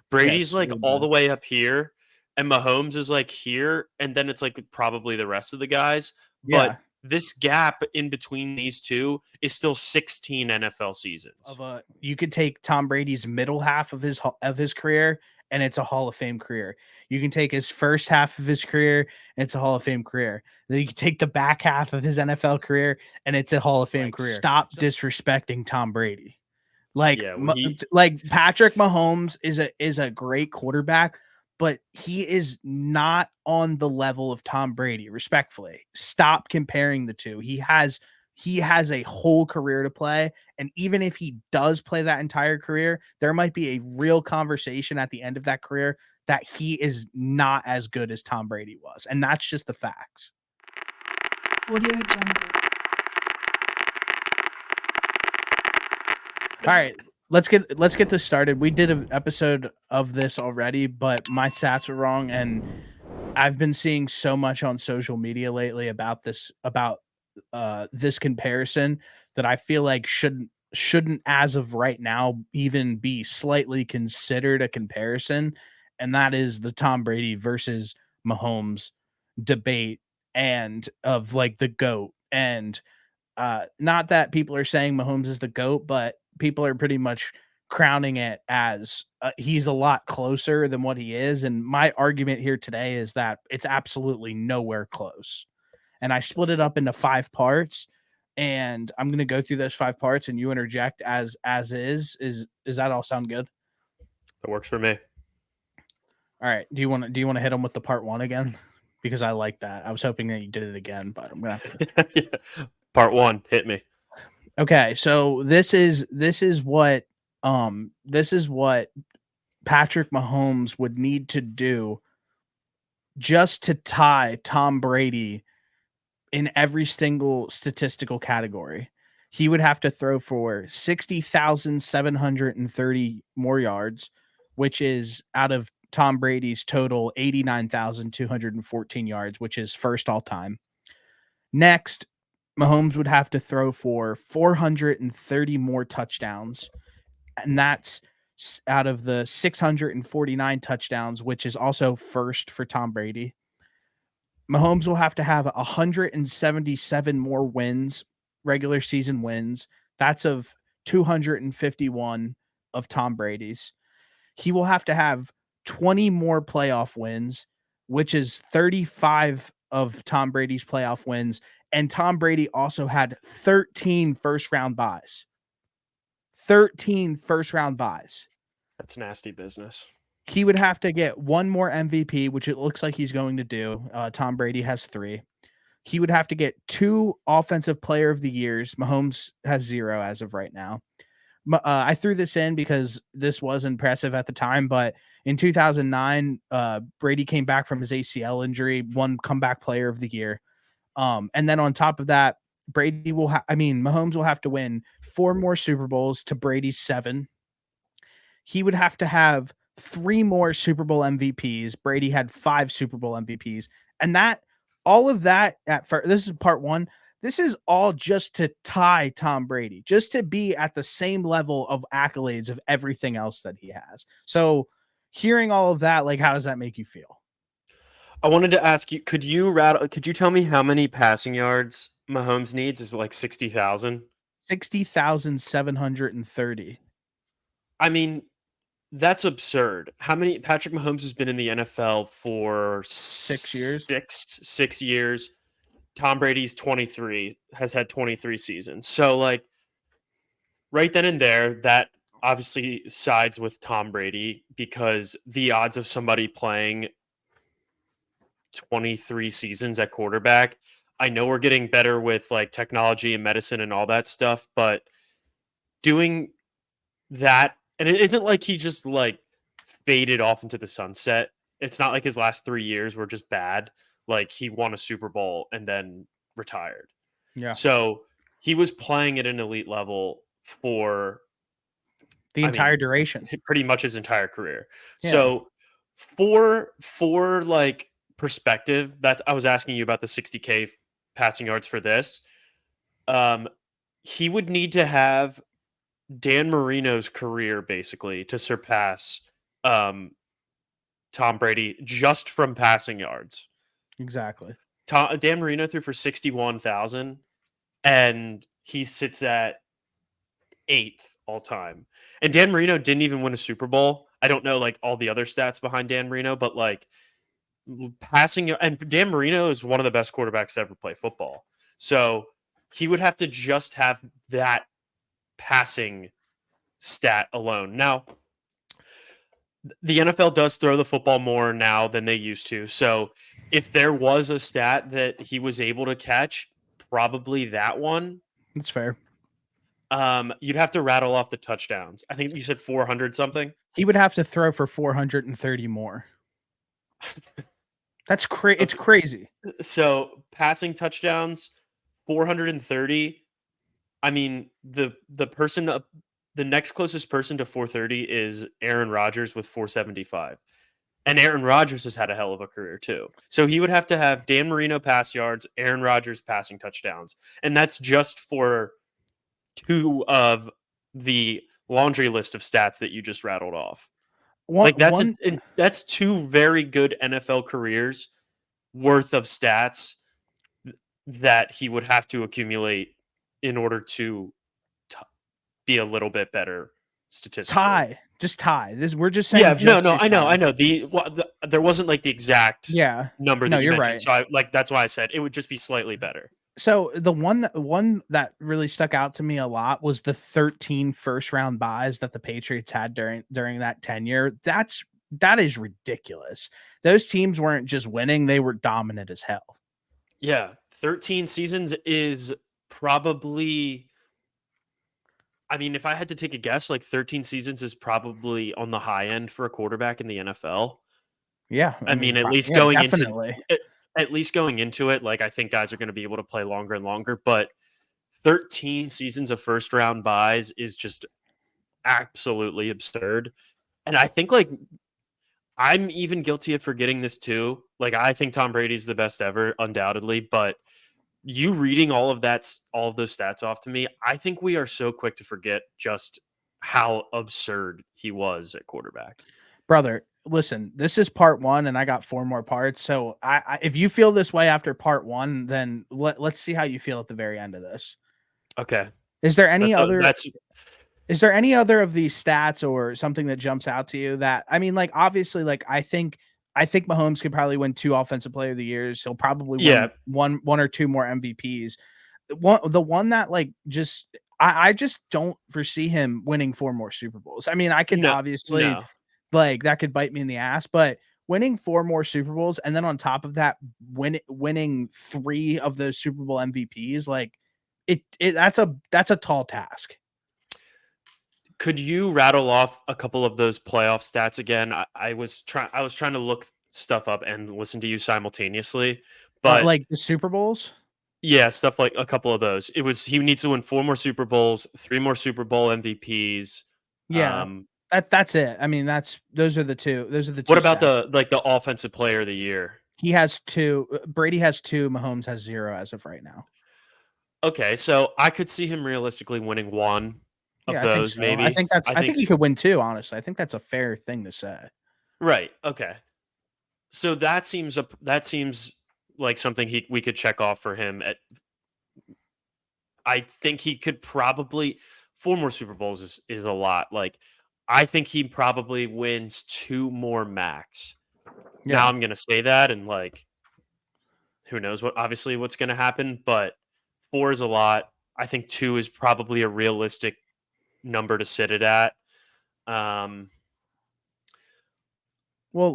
Brady's Yes, like really all bad. the way up here, and Mahomes is like here, and then it's like probably the rest of the guys. But Yeah, this gap in between these two is still 16 NFL seasons. you could take Tom Brady's middle half of his career, and it's a Hall of Fame career. You can take his first half of his career, and it's a Hall of Fame career. Then you can take the back half of his NFL career, and it's a Hall of Fame career. Stop disrespecting Tom Brady. Yeah, Like Patrick Mahomes is a great quarterback, but he is not on the level of Tom Brady. Respectfully, stop comparing the two. He has a whole career to play, and even if he does play that entire career, there might be a real conversation at the end of that career that he is not as good as Tom Brady was, and that's just the facts. Audio Jungle. All right, let's get this started. We did an episode of this already, but my stats were wrong, and I've been seeing so much on social media lately about this comparison that I feel like shouldn't as of right now even be slightly considered a comparison, and that is the Tom Brady versus Mahomes debate and of like the GOAT. And not that people are saying Mahomes is the GOAT, but people are pretty much crowning it as he's a lot closer than what he is. And my argument here today is that it's absolutely nowhere close. And I split it up into 5 parts. And I'm gonna go through those 5 parts, and you interject as is. Is that all sound good? that works for me. All right. Do you want to hit them with the part one again? Because I like that. I was hoping that you did it again, but I'm gonna have to. Yeah. Part one, hit me. Okay, so this is what Patrick Mahomes would need to do just to tie Tom Brady in every single statistical category. He would have to throw for 60,730 more yards, which is out of Tom Brady's total 89,214 yards, which is first all time. Next, Mahomes would have to throw for 430 more touchdowns, and that's out of the 649 touchdowns, which is also first for Tom Brady. Mahomes will have to have 177 more wins, regular season wins. That's of 251 of Tom Brady's. He will have to have 20 more playoff wins, which is 35 of Tom Brady's playoff wins. And Tom Brady also had 13 first round buys. 13 first round buys. That's nasty business. He would have to get one more MVP, which it looks like he's going to do. Tom Brady has 3. He would have to get 2 offensive player of the years. Mahomes has 0 as of right now. I threw this in because this was impressive at the time, but in 2009, Brady came back from his ACL injury, won comeback player of the year. And then on top of that, Mahomes will have to win 4 more Super Bowls to Brady's 7. He would have to have 3 more Super Bowl MVPs. Brady had 5 Super Bowl MVPs. And all of that at first, this is part one. This is all just to tie Tom Brady, just to be at the same level of accolades of everything else that he has. So hearing all of that, like, how does that make you feel? I wanted to ask you, could you tell me how many passing yards Mahomes needs? Is it like 60,000? 60,730. I mean, that's absurd. How many Patrick Mahomes has been in the NFL for 6 years. 6 years. Tom Brady's 23, has had 23 seasons. So like right then and there, that obviously sides with Tom Brady because the odds of somebody playing 23 seasons at quarterback. I know we're getting better with like technology and medicine and all that stuff, but doing that, and it isn't like he just like faded off into the sunset. It's not like his last 3 years were just bad. Like he won a Super Bowl and then retired. Yeah. So he was playing at an elite level for, The I entire mean, duration. pretty much his entire career. Yeah. So for like perspective, that's I was asking you about the 60K passing yards for this. He would need to have Dan Marino's career basically to surpass um, Tom Brady just from passing yards. Exactly. Dan Marino threw for 61,000, and he sits at eighth all time. And Dan Marino didn't even win a Super Bowl. I don't know like all the other stats behind Dan Marino, but like passing, and Dan Marino is one of the best quarterbacks to ever play football. So he would have to just have that passing stat alone. Now, the NFL does throw the football more now than they used to. So if there was a stat that he was able to catch, probably that one. That's fair. You'd have to rattle off the touchdowns. I think you said 400 something. He would have to throw for 430 more. That's crazy. It's crazy. So passing touchdowns, 430. I mean, the person the next closest person to 430 is Aaron Rodgers with 475. And Aaron Rodgers has had a hell of a career too. So he would have to have Dan Marino pass yards, Aaron Rodgers passing touchdowns. And that's just for two of the laundry list of stats that you just rattled off. That's two very good NFL careers worth of stats that he would have to accumulate in order to be a little bit better statistically. Tie. We're just saying. Yeah, no, I know. There wasn't like the exact number that you you're mentioned, right. so that's why I said it would just be slightly better. So the one that really stuck out to me a lot was the 13 first round buys that the Patriots had during that tenure. That is ridiculous. Those teams weren't just winning, they were dominant as hell. Yeah, 13 seasons is probably, I mean, if I had to take a guess, like 13 seasons is probably on the high end for a quarterback in the NFL. Yeah, I mean, at least going into it, like I think guys are going to be able to play longer and longer, but 13 seasons of first round buys is just absolutely absurd. And I think like I'm even guilty of forgetting this too. Like I think Tom Brady's the best ever, undoubtedly, but you reading all of those stats off to me, I think we are so quick to forget just how absurd he was at quarterback. Brother, listen, this is part 1 and I got 4 more parts. So I if you feel this way after part 1, then let's see how you feel at the very end of this. Okay. Is there any Is there any other of these stats or something that jumps out to you that, I mean, like, obviously, like, I think Mahomes could probably win 2 offensive player of the years. He'll probably win one or 2 more MVPs. The one that like just I just don't foresee him winning 4 more Super Bowls. I mean, I can obviously like that could bite me in the ass, but winning 4 more Super Bowls and then on top of that winning 3 of those Super Bowl MVPs, like that's a tall task. Could you rattle off a couple of those playoff stats again? I was trying to look stuff up and listen to you simultaneously, but like the Super Bowls? Yeah, stuff like a couple of those. He needs to win 4 more Super Bowls, 3 more Super Bowl MVPs. Yeah. That's it. I mean, those are the two. What about the offensive player of the year? He has 2. Brady has 2. Mahomes has 0 as of right now. Okay, so I could see him realistically winning 1 of those, so. maybe. I think he could win 2, honestly. I think that's a fair thing to say. Right. Okay. So that seems like something we could check off for him. I think he could probably 4 more Super Bowls is a lot. Like I think he probably wins 2 more max. Yeah. Now I'm gonna say that, and like, who knows what's gonna happen, but 4 is a lot. I think 2 is probably a realistic number to sit it at. Well,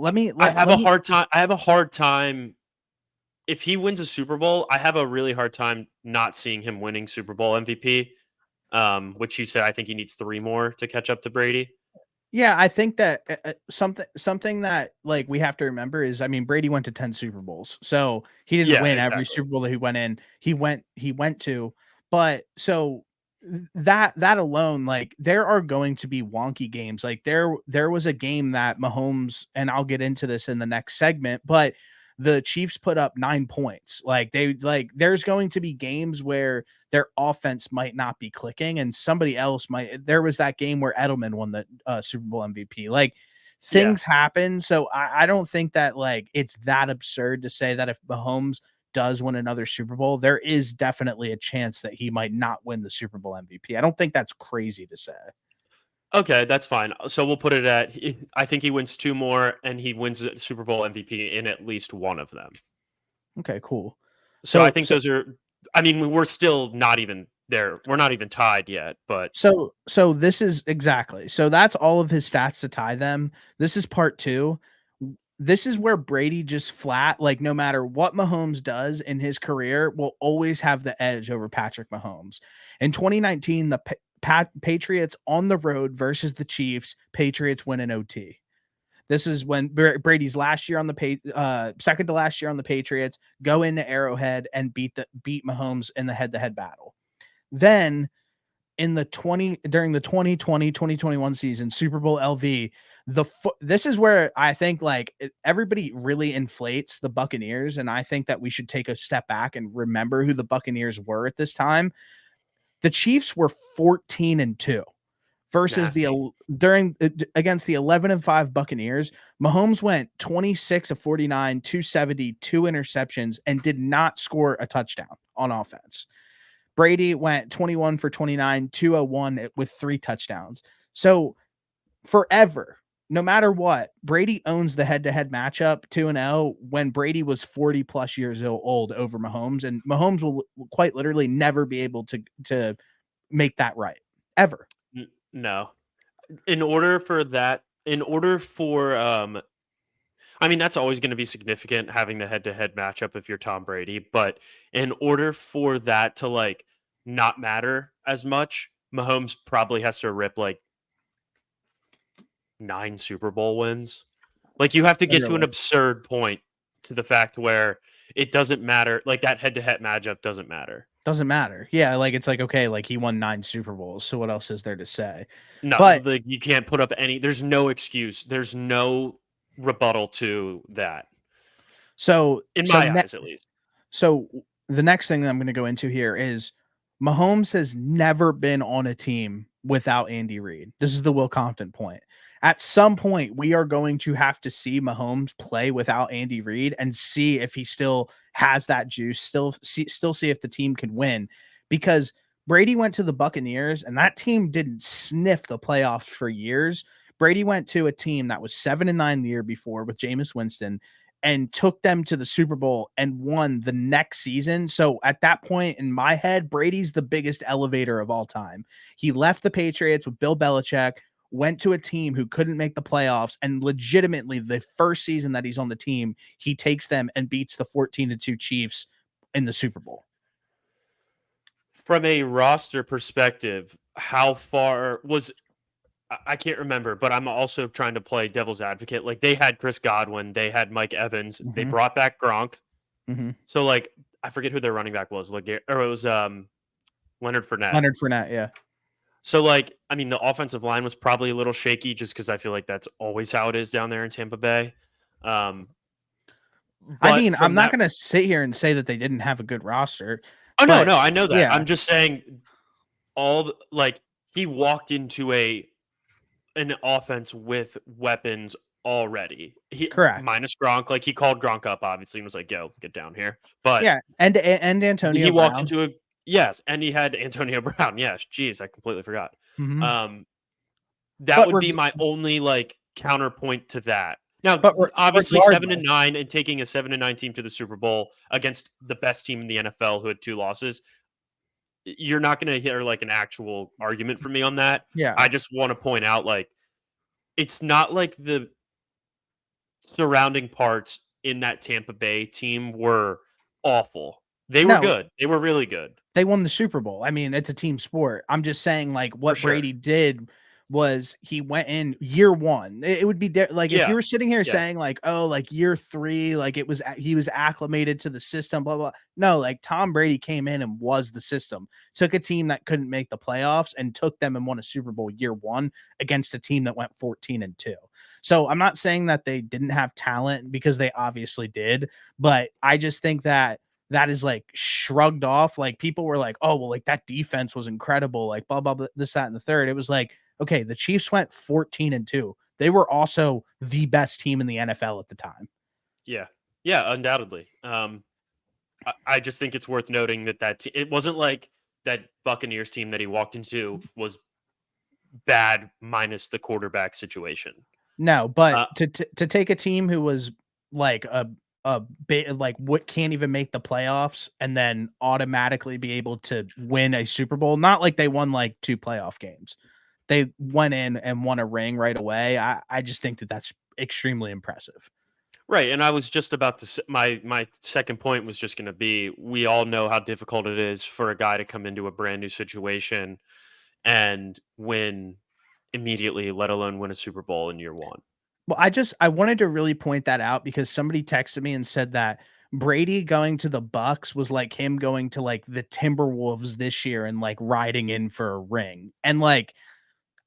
I have a hard time. If he wins a Super Bowl, I have a really hard time not seeing him winning Super Bowl MVP. Which you said I think he needs 3 more to catch up to Brady. Yeah, I think that something that like we have to remember is, I mean, Brady went to 10 Super Bowls, so he didn't win every Super Bowl that he went in. He went to, but so that alone, like there are going to be wonky games. Like there was a game that Mahomes, and I'll get into this in the next segment, but the Chiefs put up 9 points. There's going to be games where their offense might not be clicking and somebody else might. There was that game where Edelman won the Super Bowl MVP. Like things happen. So I don't think that like it's that absurd to say that if Mahomes does win another Super Bowl, there is definitely a chance that he might not win the Super Bowl MVP. I don't think that's crazy to say. Okay, that's fine. So we'll put it at I think he wins 2 more and he wins the Super Bowl MVP in at least one of them. Okay, cool. So I So think those are I mean, we're still not even there. We're not even tied yet, but so this is exactly. So that's all of his stats to tie them. This is part 2. This is where Brady just flat, like no matter what Mahomes does in his career, will always have the edge over Patrick Mahomes. In 2019, the Patriots on the road versus the Chiefs, Patriots win in OT. This is when Brady's last year on the second to last year on the Patriots go into Arrowhead and beat Mahomes in the head-to-head battle. Then in the 2020-2021 season, Super Bowl LV, this is where I think like everybody really inflates the Buccaneers, and I think that we should take a step back and remember who the Buccaneers were at this time. The Chiefs were 14-2 versus nasty. against the 11-5 Buccaneers. Mahomes went 26 of 49, 270, 2 interceptions, and did not score a touchdown on offense. Brady went 21 for 29, 201 with 3 touchdowns. So forever, no matter what, Brady owns the head-to-head matchup 2-0 when Brady was 40 plus years old over Mahomes, and Mahomes will quite literally never be able to make that right ever. No. In order for I mean, that's always going to be significant having the head-to-head matchup if you're Tom Brady, but in order for that to like not matter as much, Mahomes probably has to rip like 9 Super Bowl wins. Like you have to get to an Literally. absurd point to the fact where it doesn't matter, like that head-to-head matchup doesn't matter. Doesn't matter. Yeah, like it's like okay, like he won 9 Super Bowls, so what else is there to say? No, But like you can't put up there's no excuse. There's no rebuttal to that. so In so my ne- eyes at least. so the next thing that I'm going to go into here is Mahomes has never been on a team without Andy Reid. This is the Will Compton point. At some point, we are going to have to see Mahomes play without Andy Reid and see if he still has that juice, still see if the team can win. Because Brady went to the Buccaneers and that team didn't sniff the playoffs for years. Brady went to a team that was 7-9 the year before with Jameis Winston and took them to the Super Bowl and won the next season. So at that point in my head, Brady's the biggest elevator of all time. He left the Patriots with Bill Belichick, went to a team who couldn't make the playoffs, and legitimately the first season that he's on the team, he takes them and beats the 14-2 Chiefs in the Super Bowl. From a roster perspective, how far was I can't remember, but I'm also trying to play devil's advocate. Like they had Chris Godwin, they had Mike Evans, they Mm-hmm. brought back Gronk. Mm-hmm. So like I forget who their running back was, like or it was Leonard Fournette. Leonard Fournette, yeah. So like I mean the offensive line was probably a little shaky just because I feel like that's always how it is down there in Tampa Bay. I But mean, I'm from not that going to sit here and say that they didn't have a good roster. Oh no, But no, I know that. yeah, I'm just saying like he walked into an offense with weapons already. He correct. minus Gronk, like he called Gronk up obviously and was like, "Yo, get down here." But Yeah, and he Antonio walked Brown. into a yes, and he had Antonio Brown. Yes, geez, I completely forgot. Mm-hmm. That But would be my only like counterpoint to that. Now, but obviously, regardless, 7-9 and taking a 7-9 team to the Super Bowl against the best team in the NFL who had 2 losses, you're not going to hear like an actual argument from me on that. yeah, I just want to point out like it's not like the surrounding parts in that Tampa Bay team were awful. They were no, good. They were really good. they won the Super Bowl. I mean, it's a team sport. I'm just saying, like, For what sure. Brady did was he went in year one. It would be like if you Yeah. were sitting here Yeah. saying, like, oh, like year 3, like he was acclimated to the system, blah, blah. No, like Tom Brady came in and was the system, took a team that couldn't make the playoffs and took them and won a Super Bowl year 1 against a team that went 14-2. So I'm not saying that they didn't have talent because they obviously did, but I just think that is like shrugged off. Like people were like, oh, well, like that defense was incredible. Like blah, blah, blah, this, that, and the third. It was like, okay, the Chiefs went 14-2. they were also the best team in the NFL at the time. Yeah, undoubtedly. I just think it's worth noting that it wasn't like that Buccaneers team that he walked into was bad minus the quarterback situation. No, but Uh, to take a team who was like like what can't even make the playoffs and then automatically be able to win a Super Bowl, not like they won like 2 playoff games. They went in and won a ring right away. I just think that that's extremely impressive. right, and I was just about to my second point was just going to be we all know how difficult it is for a guy to come into a brand new situation and win immediately, let alone win a Super Bowl in year one. Well, I wanted to really point that out because somebody texted me and said that Brady going to the Bucks was like him going to like the Timberwolves this year and like riding in for a ring. And like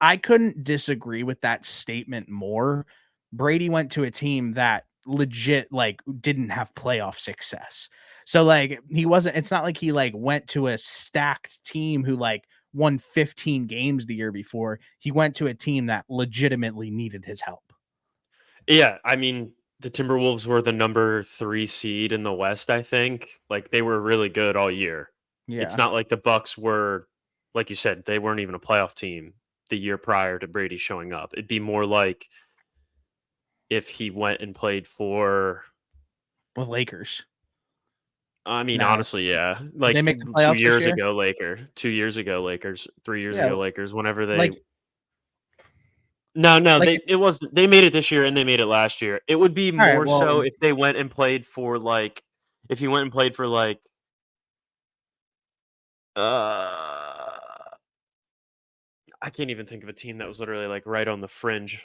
I couldn't disagree with that statement more. Brady went to a team that legit like didn't have playoff success. So like he wasn't it's not like he like went to a stacked team who like won 15 games the year before. He went to a team that legitimately needed his help. Yeah, I mean, the Timberwolves were the number 3 seed in the West, I think. Like, they were really good all year. It's Yeah. not like the Bucks were, like you said, they weren't even a playoff team the year prior to Brady showing up. It'd be more like if he went and played for, With Lakers. I mean, No. honestly, yeah. Did they Like make the 2 playoffs this years year? ago, 2 years ago, Lakers, 3 years Yeah, ago, Lakers, whenever like no, like it was they made it this year and they made it last year. It would be all right, more well, so if they went and played for if he went and played for uh I can't even think of a team that was literally like right on the fringe.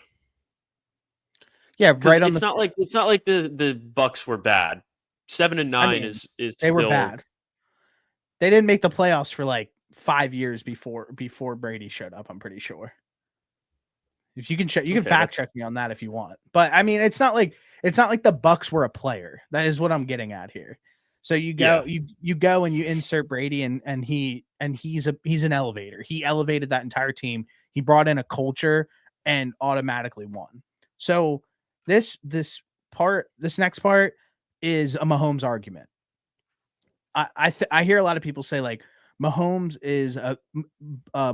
yeah, Because right on the it's not like the Bucks were bad. 7 and I 9 mean, is they were still bad. They didn't make the playoffs for like 5 years before Brady showed up, I'm pretty sure. If you can check, you can okay. fact That's check me on that if you want. But I mean, it's not like the Bucks were a player. That is what I'm getting at here. So yeah. you go and you insert Brady and he's an elevator. He elevated that entire team. He brought in a culture and automatically won. So this next part is a Mahomes argument. I hear a lot of people say like Mahomes is a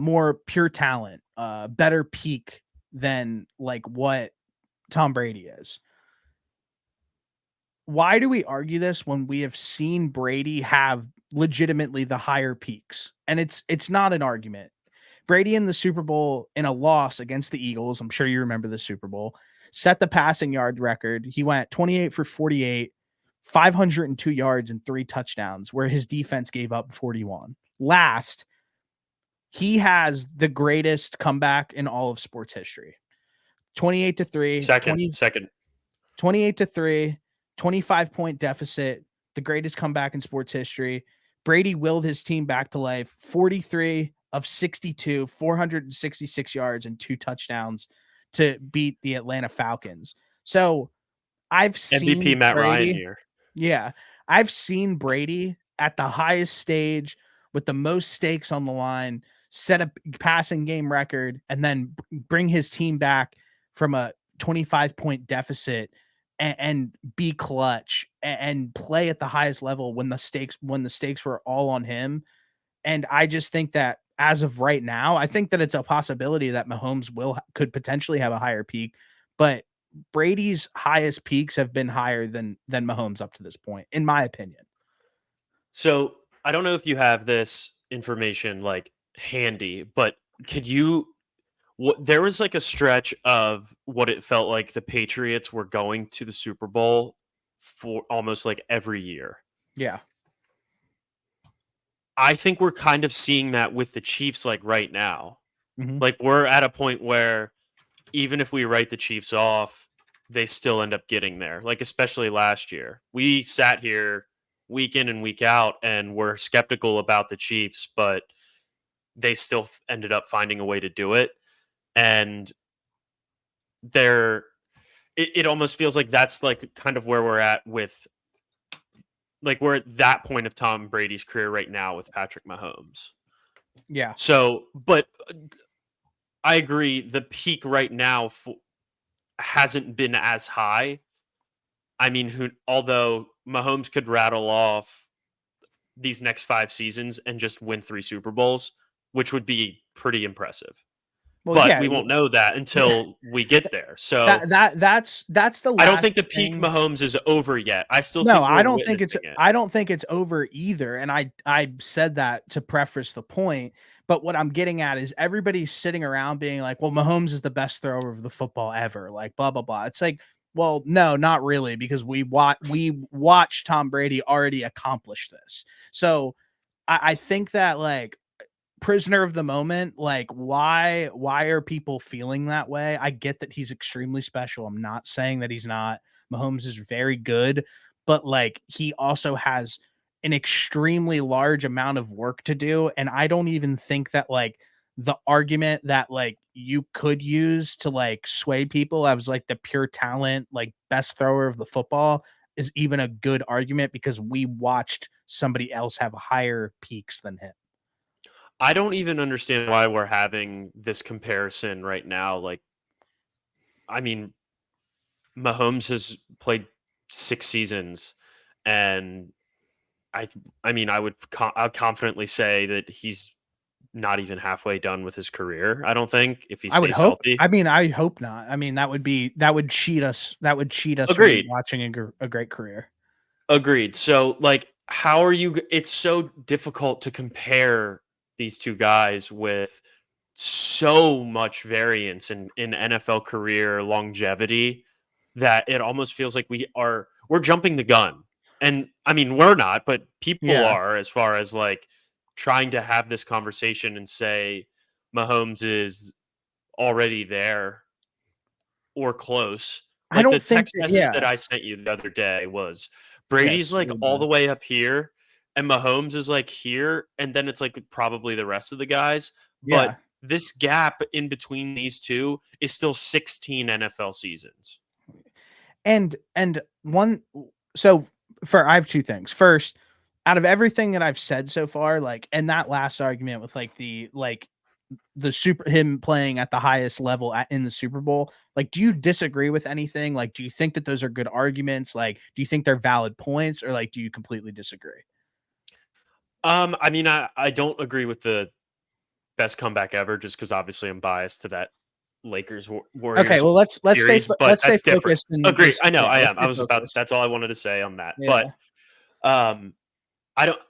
more pure talent, better peak than like what Tom Brady is. Why do we argue this when we have seen Brady have legitimately the higher peaks? And it's not an argument. Brady in the Super Bowl in a loss against the Eagles, I'm sure you remember the Super Bowl, set the passing yard record. He went 28 for 48, 502 yards and 3 touchdowns, where his defense gave up 41. Last, he has the greatest comeback in all of sports history. 28 to 3, Second. 28 to 3, 25-point deficit, the greatest comeback in sports history. Brady willed his team back to life, 43 of 62, 466 yards and 2 touchdowns to beat the Atlanta Falcons. So, I've MVP seen Matt Ryan Brady. year. Yeah, I've seen Brady at the highest stage with the most stakes on the line, set a passing game record, and then bring his team back from a 25-point deficit and be clutch and play at the highest level when the stakes were all on him. And I just think that as of right now, I think that it's a possibility that Mahomes could potentially have a higher peak, but Brady's highest peaks have been higher than Mahomes up to this point, in my opinion. So I don't know if you have this information handy, but could you there was like a stretch of what it felt like the Patriots were going to the Super Bowl for almost like every year. Yeah. I think we're kind of seeing that with the Chiefs like right now. Mhm. Like we're at a point where even if we write the Chiefs off, they still end up getting there. Like especially last year. We sat here week in and week out and were skeptical about the Chiefs, but they still ended up finding a way to do it. And they're it almost feels like that's like kind of where we're at with like we're at that point of Tom Brady's career right now with Patrick Mahomes. Yeah. So, but I agree. The peak right now hasn't been as high. I mean, although Mahomes could rattle off these next 5 seasons and just win 3 Super Bowls, which would be pretty impressive. Well, But yeah, we won't know that yeah. until we get there. So That's the I don't last think the peak thing. Mahomes is over yet. I still No, think we're witnessing it. I don't think it's over either. And I said that to preface the point. But what I'm getting at is everybody's sitting around being like, well, Mahomes is the best thrower of the football ever, like blah blah blah. It's like, well, no, not really, because we watched Tom Brady already accomplish this. So I think that like prisoner of the moment, like why are people feeling that way? I get that he's extremely special. I'm not saying that he's not. Mahomes is very good, but like he also has an extremely large amount of work to do, and I don't even think that like the argument that like you could use to like sway people as like the pure talent, like best thrower of the football is even a good argument because we watched somebody else have higher peaks than him. I don't even understand why we're having this comparison right now. Like, I mean, Mahomes has played 6 seasons, and I, I mean, I'd confidently say that he's not even halfway done with his career. I don't think if he I would stays hope. healthy. I mean, I hope not. I mean, that would cheat us. That would cheat us from Agreed. watching a great career. Agreed. So, like, how are you? It's so difficult to compare these two guys with so much variance in NFL career longevity that it almost feels like we're jumping the gun. And I mean, we're not, but people Yeah. are, as far as like trying to have this conversation and say Mahomes is already there or close. I Like, the don't think text that message that yeah. I sent you the other day was Brady's Yes, it like was all bad. the way up here and Mahomes is like here, and then it's like probably the rest of the guys. But Yeah. this gap in between these two is still 16 NFL seasons. And one so for I have two things. First, out of everything that I've said so far, like and that last argument with the super him playing at the highest level in the Super Bowl, like do you disagree with anything? Like do you think that those are good arguments? Like do you think they're valid points or like do you completely disagree? I mean, I don't agree with the best comeback ever just because obviously I'm biased to that Lakers Okay, Warriors well series, but let's stay that's different. focused and Agree. just I know yeah, I let's am. I stay was about focused. that's all I wanted to say on that. But Yeah. um I don't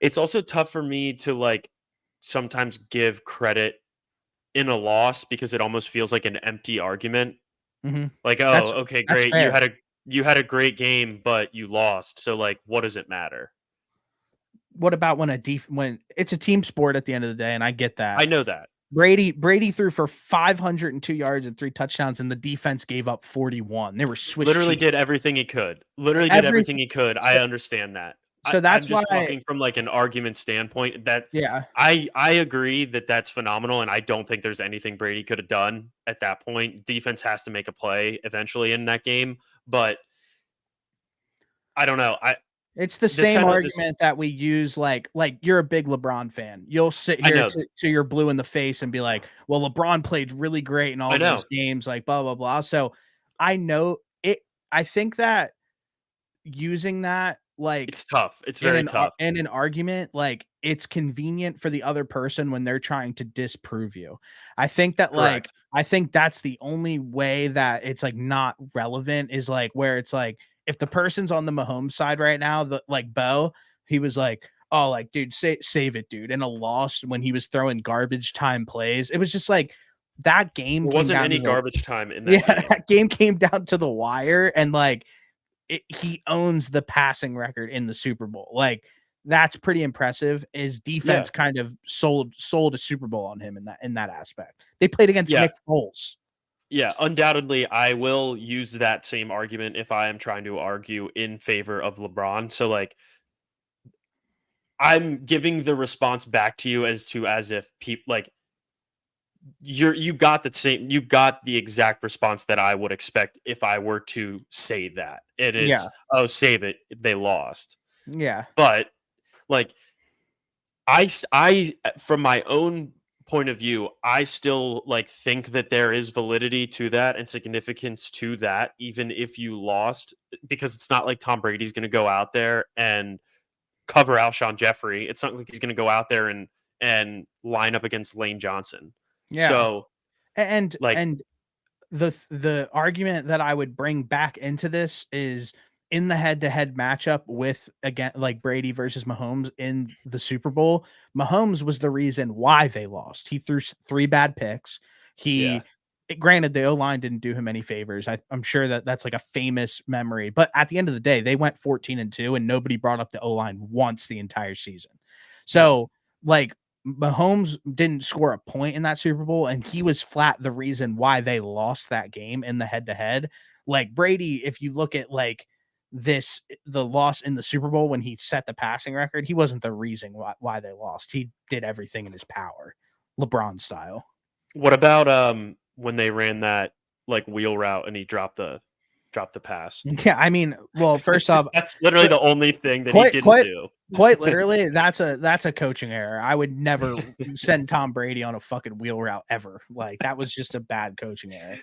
it's also tough for me to like sometimes give credit in a loss because it almost feels like an empty argument. Mhm. Like, That's "Oh, okay, that's great. fair. You had a great game, but you lost. So like what does it matter?" What about when it's a team sport at the end of the day, and I get I that. know that. Brady threw for 502 yards and 3 touchdowns, and the defense gave up 41. They were Swiss Literally cheese. did everything he could. Literally did everything Everything he could. I so understand that. so I'm that's just why talking from like an argument standpoint that yeah. I agree that that's phenomenal, and I don't think there's anything Brady could have done at that point. Defense has to make a play eventually in that game, but I don't know. It's the This same kind of this argument that we use, like you're a big LeBron fan. You'll sit I here know. to your blue in the face and be like, "Well, LeBron played really great in I all those know. games," like blah blah blah. So I know it. I think that using that like It's tough. It's very tough. in an argument, like it's convenient for the other person when they're trying to disprove you. I think that like Correct. I think that's the only way that it's like not relevant is like where it's like if the person's on the Mahomes side right now, the like Bo, he was like, "Oh, like dude, save it, dude." In a loss when he was throwing garbage time plays, it was just like that game There came wasn't down to any the garbage time in that yeah, game. that game came down to the wire and like he owns the passing record in the Super Bowl. Like that's pretty impressive. His Yeah. defense kind of sold a Super Bowl on him in that aspect. They played against Yeah. Nick Foles. Yeah, undoubtedly, I will use that same argument if I am trying to argue in favor of LeBron. So, like, I'm giving the response back to you as if people like you got the exact response that I would expect if I were to say that. And Yeah, it's, oh, save it, they lost. yeah, But like from my own point of view, I still like think that there is validity to that and significance to that, even if you lost, because it's not like Tom Brady's going to go out there and cover Alshon Jeffrey. It's not like he's going to go out there and line up against Lane Johnson. Yeah. So And like, and the argument that I would bring back into this is in the head-to-head matchup with, again, like Brady versus Mahomes in the Super Bowl. Mahomes was the reason why they lost. He threw three bad picks. yeah, Granted, the O-line didn't do him any favors. I'm sure that that's like a famous memory, but at the end of the day, they went 14-2 and nobody brought up the O-line once the entire season. no, So like Mahomes didn't score a point in that Super Bowl, and he was flat the reason why they lost that game in the head to head. Like Brady, if you look at like the loss in the Super Bowl when he set the passing record, he wasn't the reason why they lost. He did everything in his power, LeBron style. what about when they ran that like wheel route and he dropped the pass? Yeah, I mean, well, first off, That's literally the only thing that he quite didn't quite do. quite literally, that's a coaching error. I would never send Tom Brady on a fucking wheel route ever. Like that was just a bad coaching error.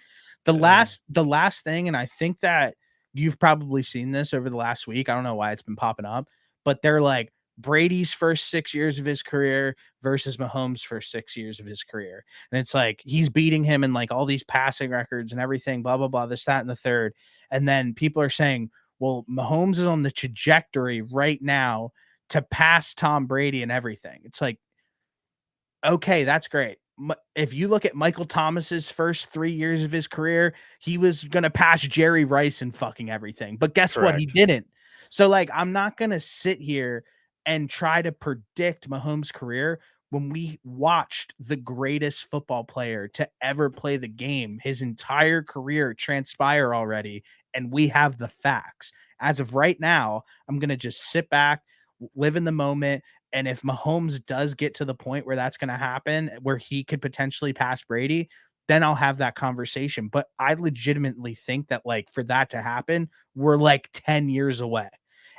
The last thing, and I think that you've probably seen this over the last week. I don't know why it's been popping up, but they're like Brady's first 6 years of his career versus Mahomes' first 6 years of his career. And it's like he's beating him in like all these passing records and everything, blah, blah, blah, this, that, and the third. And then people are saying, well, Mahomes is on the trajectory right now to pass Tom Brady and everything. It's like, okay, that's great. If you look at Michael Thomas's first 3 years of his career, he was going to pass Jerry Rice and fucking everything. But guess what? He Correct. didn't. So, like, I'm not going to sit here and try to predict Mahomes' career when we watched the greatest football player to ever play the game, his entire career transpire already, and we have the facts. As of right now, I'm going to just sit back, live in the moment, and if Mahomes does get to the point where that's going to happen, where he could potentially pass Brady, then I'll have that conversation. But I legitimately think that, like, for that to happen, we're like 10 years away.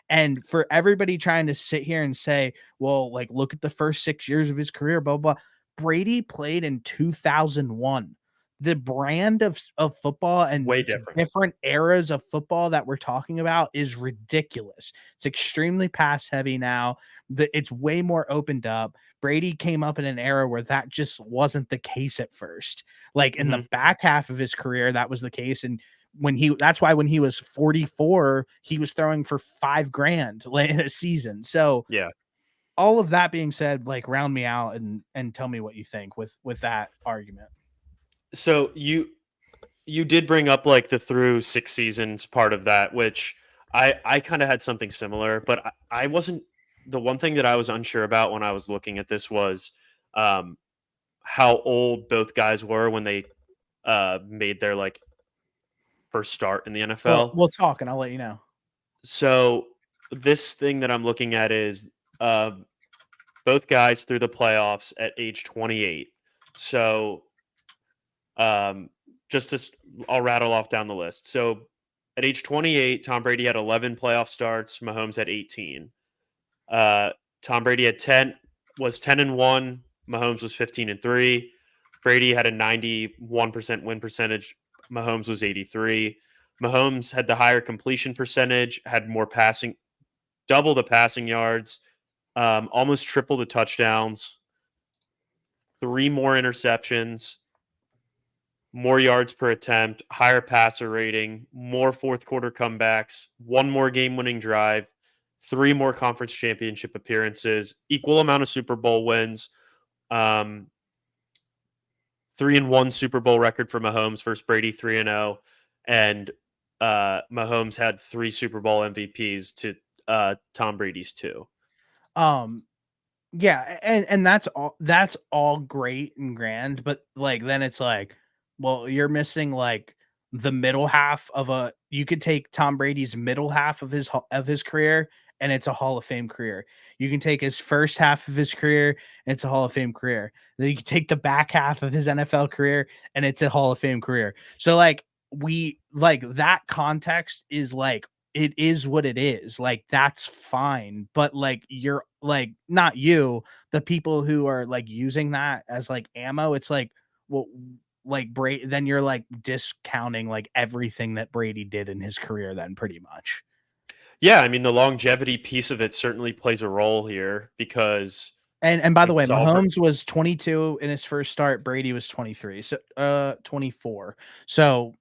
And for everybody trying to sit here and say, well, like, look at the first 6 years of his career, blah, blah. Brady played in 2001. The brand of football and Way different. different eras of football that we're talking about is ridiculous. It's extremely pass heavy now. It's way more opened up. Brady came up in an era where that just wasn't the case at first. Like in the Mhm. back half of his career, that was the case. And that's why when he was 44, he was throwing for $5,000 late in a season. So Yeah. all of that being said, like round me out and tell me what you think with that argument. So you did bring up like the through 6 seasons part of that, which I kind of had something similar, but I wasn't. The one thing that I was unsure about when I was looking at this was um, how old both guys were when they made their like first start in the Well, NFL. we'll talk and I'll let you know. So this thing that I'm looking at is uh, both guys through the playoffs at age 28. So Um, just to, I'll rattle off down the list. So at age 28, Tom Brady had 11 playoff starts. Mahomes had 18. Uh, Tom Brady had 10, was 10-1. Mahomes was 15-3. Brady had a 91% win percentage. Mahomes was 83. Mahomes had the higher completion percentage, had more passing, double the passing yards, almost triple the touchdowns, three more interceptions, more yards per attempt, higher passer rating, more fourth quarter comebacks, one more game winning drive, three more conference championship appearances, equal amount of Super Bowl wins, um, 3-1 Super Bowl record for Mahomes versus Brady 3-0, and Mahomes had three Super Bowl MVPs to Tom Brady's two. Um, Yeah, and that's all great and grand, but like then it's like, well, you're missing like the middle half of a you could take Tom Brady's middle half of his career and it's a Hall of Fame career. You can take his first half of his career and it's a Hall of Fame career. Then you can take the back half of his NFL career and it's a Hall of Fame career. So like we like that context is like it is what it is. Like, that's fine. But like, you're like, not you, the people who are like using that as like ammo, it's like, well, like Brady, then you're like discounting like everything that Brady did in his career, then pretty much. Yeah, I mean the longevity piece of it certainly plays a role here because And by the this way, is all. Mahomes was 22 in his first start, Brady was 23. So 24. So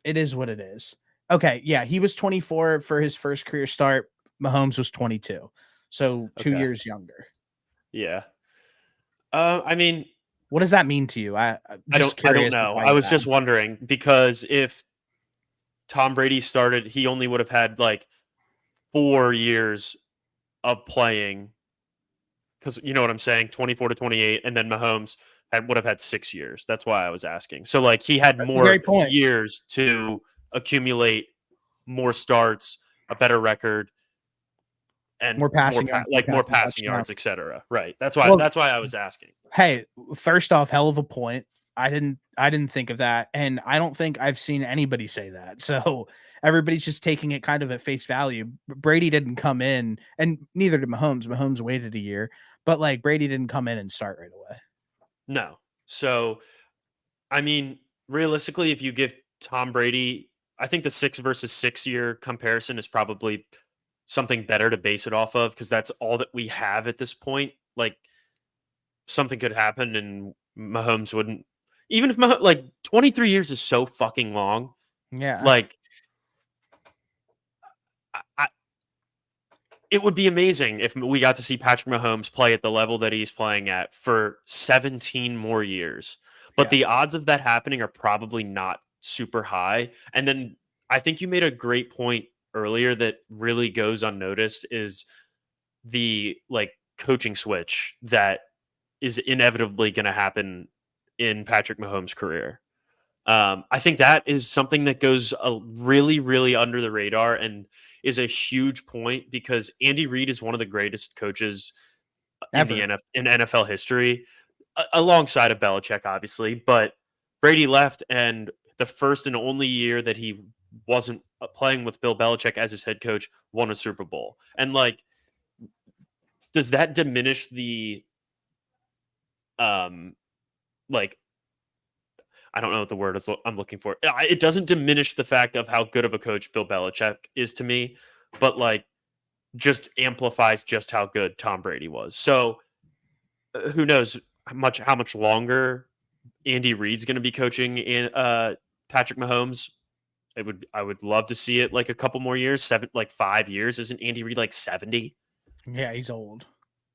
it is what it is. Okay, yeah, he was 24 for his first career start. Mahomes was 22. So 2 Okay. years younger. Yeah. I mean, What does that mean to you? I'm just I don't curious of know. why I you was just asked. wondering because if Tom Brady started, he only would have had like 4 years of playing because you know what I'm saying, 24 to 28, and then Mahomes would have had 6 years. That's why I was asking. So like he had That's a more great point. years to accumulate more starts, a better record, and More passing yards, more more passing passing touchdowns. yards, etc. Right. Well, That's why I was asking. hey, first off, hell of a point. I didn't think of that, and I don't think I've seen anybody say that. So everybody's just taking it kind of at face value. Brady didn't come in, and neither did Mahomes. Mahomes waited a year, but like Brady didn't come in and start right away. No. So I mean, realistically, if you give Tom Brady, I think the 6 versus 6 year comparison is probably something better to base it off of because that's all that we have at this point. Like something could happen and Mahomes wouldn't. Even if like 23 years is so fucking long. Yeah, Like I, it would be amazing if we got to see Patrick Mahomes play at the level that he's playing at for 17 more years. But yeah, the odds of that happening are probably not super high. And then I think you made a great point earlier that really goes unnoticed is the like coaching switch that is inevitably going to happen in Patrick Mahomes' career. I think that is something that goes really, really under the radar and is a huge point because Andy Reid is one of the greatest coaches in ever. in NFL history, alongside of Belichick, obviously. But Brady left, and the first and only year that he wasn't playing with Bill Belichick as his head coach, won a Super Bowl. And like, does that diminish the um like I don't know what the word is I'm looking for. It doesn't diminish the fact of how good of a coach Bill Belichick is to me, but like just amplifies just how good Tom Brady was. So who knows how much longer Andy Reid's going to be coaching in Patrick Mahomes. I would love to see it like a couple more years, 5 years. Isn't Andy Reid like 70? Yeah, he's old.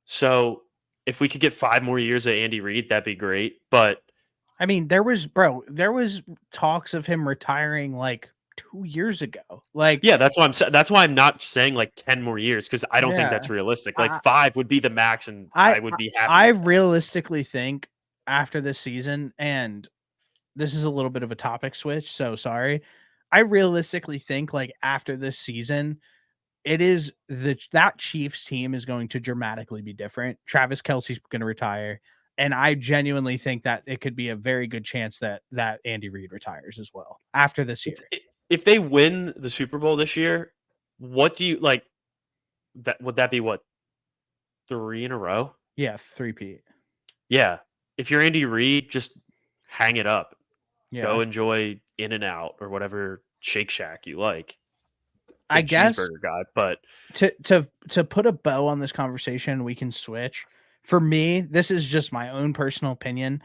So if we could get 5 more years of Andy Reid, that'd be great. But I mean, there was talks of him retiring like 2 years ago. Like, yeah, that's why that's why I'm not saying like 10 more years because I don't think yeah, that's realistic. Like I, 5 would be the max, and I, I would be happy I with that. realistically think after this season, and this is a little bit of a topic switch, so sorry. I realistically think like after this season, it is that Chiefs team is going to dramatically be different. Travis Kelsey's going to retire, and I genuinely think that it could be a very good chance that Andy Reid retires as well after this year. If they win the Super Bowl this year, what do you like? That would that be what 3 in a row? Yeah, three-peat. Yeah. If you're Andy Reid, just hang it up. Go Yeah, enjoy In and Out or whatever Shake Shack you like. I Big guess cheeseburger guy, but to put a bow on this conversation, we can switch. For me, this is just my own personal opinion.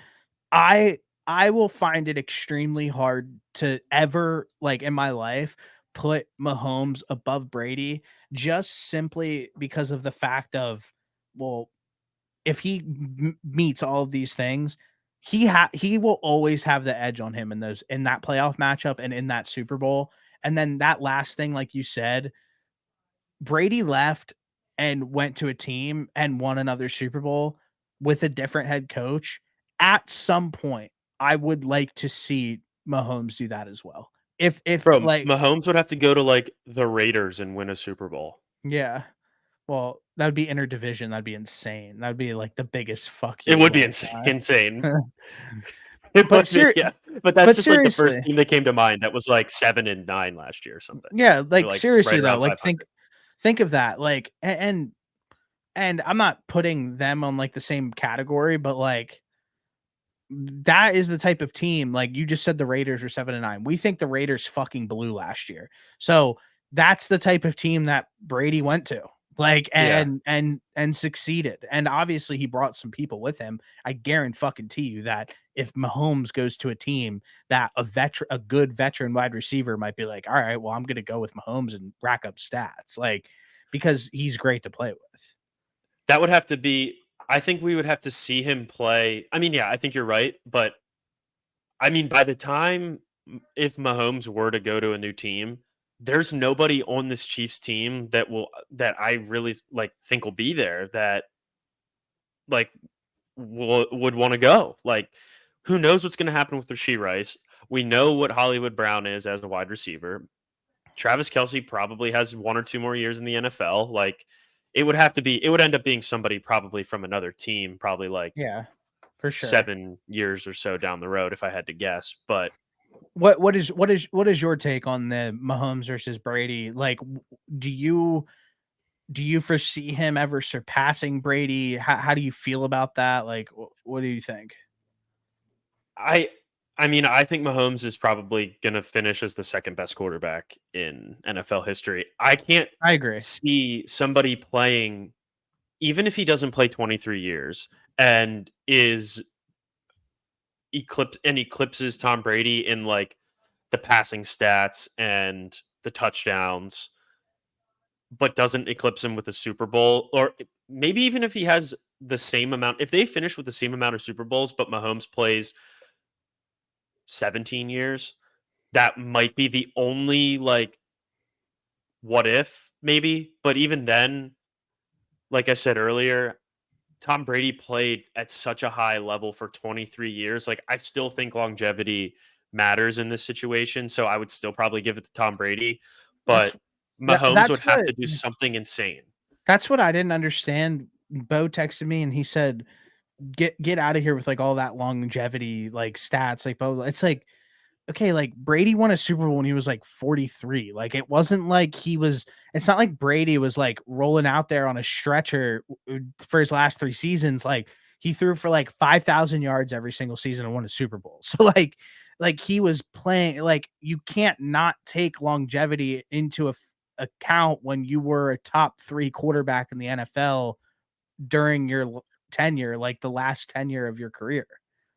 I I will find it extremely hard to ever like in my life put Mahomes above Brady just simply because of the fact of well, if he meets all of these things, he will always have the edge on him in those in that playoff matchup and in that Super Bowl. And then that last thing, like you said, Brady left and went to a team and won another Super Bowl with a different head coach. At some point, I would like to see Mahomes do that as well. If bro, like Mahomes would have to go to like the Raiders and win a Super Bowl. yeah, well, that'd be interdivision. That'd be insane. That'd be like the biggest fuck It you of would be all insane. time. It but would be, ser- yeah. But that's but just like the first seriously, team that came to mind that was like 7-9 last year or something. yeah, Or like like right seriously though, around like 500. think of that, like and I'm not putting them on like the same category, but like that is the type of team. Like you just said, the Raiders were 7-9. We think the Raiders fucking blew last year. So that's the type of team that Brady went to. Like Yeah. and succeeded. And obviously he brought some people with him. I guarantee you that if Mahomes goes to a team that a good veteran wide receiver might be like, all right, well, I'm gonna go with Mahomes and rack up stats. Like because he's great to play with. That would have to be I think we would have to see him play. I mean, yeah, I think you're right, but I mean, by the time if Mahomes were to go to a new team, there's nobody on this Chiefs team that I really like think will be there that like would want to go. Like, who knows what's going to happen with Rasheed Rice? We know what Hollywood Brown is as a wide receiver. Travis Kelsey probably has 1 or 2 more years in the NFL. Like, it would end up being somebody probably from another team, probably like Yeah, for sure. 7 years or so down the road, if I had to guess. But What is your take on the Mahomes versus Brady? Like, do you do you foresee him ever surpassing Brady? How do you feel about that? Like, what do you think? I I mean, I think Mahomes is probably going to finish as the second best quarterback in NFL history. I can't I agree. see somebody playing even if he doesn't play 23 years and is eclipses Tom Brady in like the passing stats and the touchdowns, but doesn't eclipse him with a Super Bowl, or maybe even if he has the same amount, if they finish with the same amount of Super Bowls, but Mahomes plays 17 years, that might be the only like what if maybe. But even then, like I said earlier, Tom Brady played at such a high level for 23 years. Like, I still think longevity matters in this situation. So I would still probably give it to Tom Brady, That's but Mahomes that's would have what to do something insane. I didn't understand. Bo texted me and he said, get out of here with like all that longevity like stats." Like, Bo, it's like, okay, like Brady won a Super Bowl when he was like 43. Like it wasn't like it's not like Brady was like rolling out there on a stretcher for his last 3 seasons. Like he threw for like 5,000 yards every single season and won a Super Bowl. So like he was playing, like you can't not take longevity into account when you were a top 3 quarterback in the NFL during your tenure, like the last tenure of your career.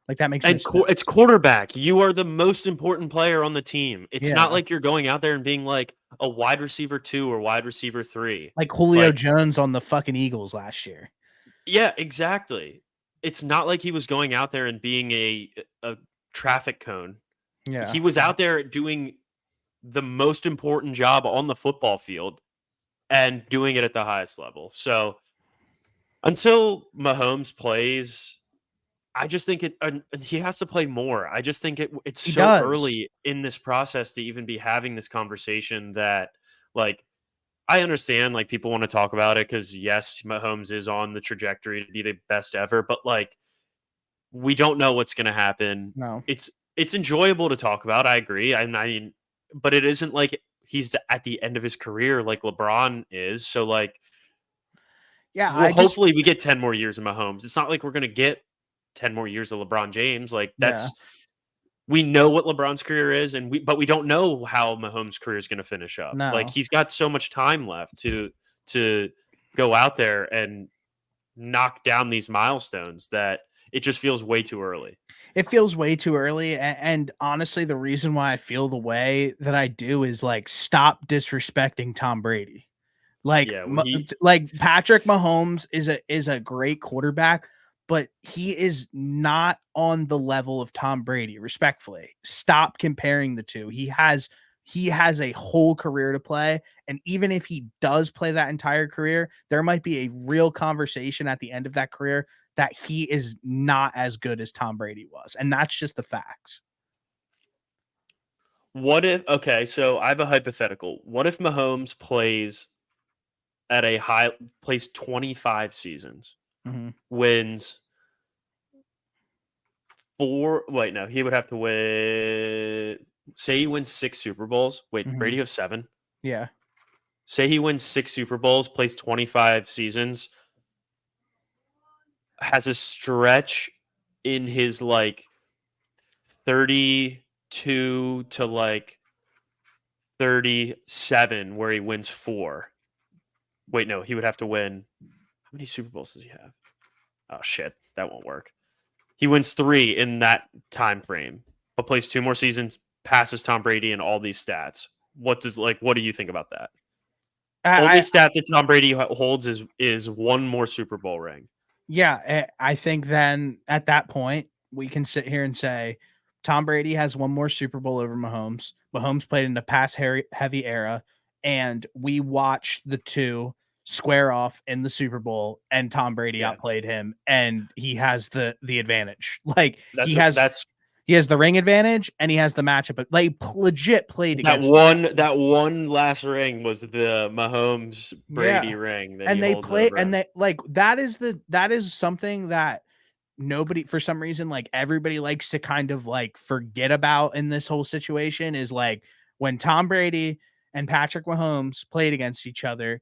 Like that makes no And it's sense. quarterback. You are the most important player on the team. It's not Yeah. like you're going out there and being like a wide receiver 2 or wide receiver 3. Like Julio Like, Jones on the fucking Eagles last year. yeah, exactly. It's not like he was going out there and being a traffic cone. Yeah. He was out there doing the most important job on the football field and doing it at the highest level. So until Mahomes plays, I just think he has to play more. I just think it's He so does. early in this process to even be having this conversation that like I understand like people want to talk about it because yes, Mahomes is on the trajectory to be the best ever, but like we don't know what's going to happen. No. It's enjoyable to talk about. I agree. I mean, but it isn't like he's at the end of his career like LeBron is. So like, Yeah, well, I just hopefully we get 10 more years of Mahomes. It's not like we're going to get 10 more years of LeBron James. Like yeah. we know what LeBron's career is, and but we don't know how Mahomes' career is going to finish up. Like No. he's got so much time left to go out there and knock down these milestones that it just feels way too early. It feels way too early. And honestly, the reason why I feel the way that I do is like stop disrespecting Tom Brady. Like, Yeah, well, he like Patrick Mahomes is a great quarterback, but he is not on the level of Tom Brady. Respectfully, stop comparing the two. He has a whole career to play, and even if he does play that entire career, there might be a real conversation at the end of that career that he is not as good as Tom Brady was, and that's just the facts. what if okay, so I have a hypothetical. What if Mahomes at a high plays 25 seasons, Mhm. wins 4. Wait, no, he would have to win. Say he wins 6 Super Bowls. Wait, Mhm. Brady have 7. Yeah. Say he wins 6 Super Bowls, plays 25 seasons, has a stretch in his like 32 to like 37 where he wins 4. Wait, no, he would have to win. How many Super Bowls does he have? Oh shit, that won't work. He wins 3 in that time frame, but plays 2 more seasons, passes Tom Brady in all these stats. What do you think about that? Only I stat that Tom Brady holds is 1 more Super Bowl ring. Yeah, I think then at that point we can sit here and say Tom Brady has one more Super Bowl over Mahomes. Mahomes played in a heavy era, and we watched the two square off in the Super Bowl, and Tom Brady Yeah. outplayed him, and he has the advantage. Like That's he has the ring advantage, and he has the matchup. But like legit played that against one last ring was the Mahomes yeah, Brady ring that he and they holds play over and him. they like that is something that nobody for some reason like everybody likes to kind of like forget about in this whole situation is like when Tom Brady and Patrick Mahomes played against each other,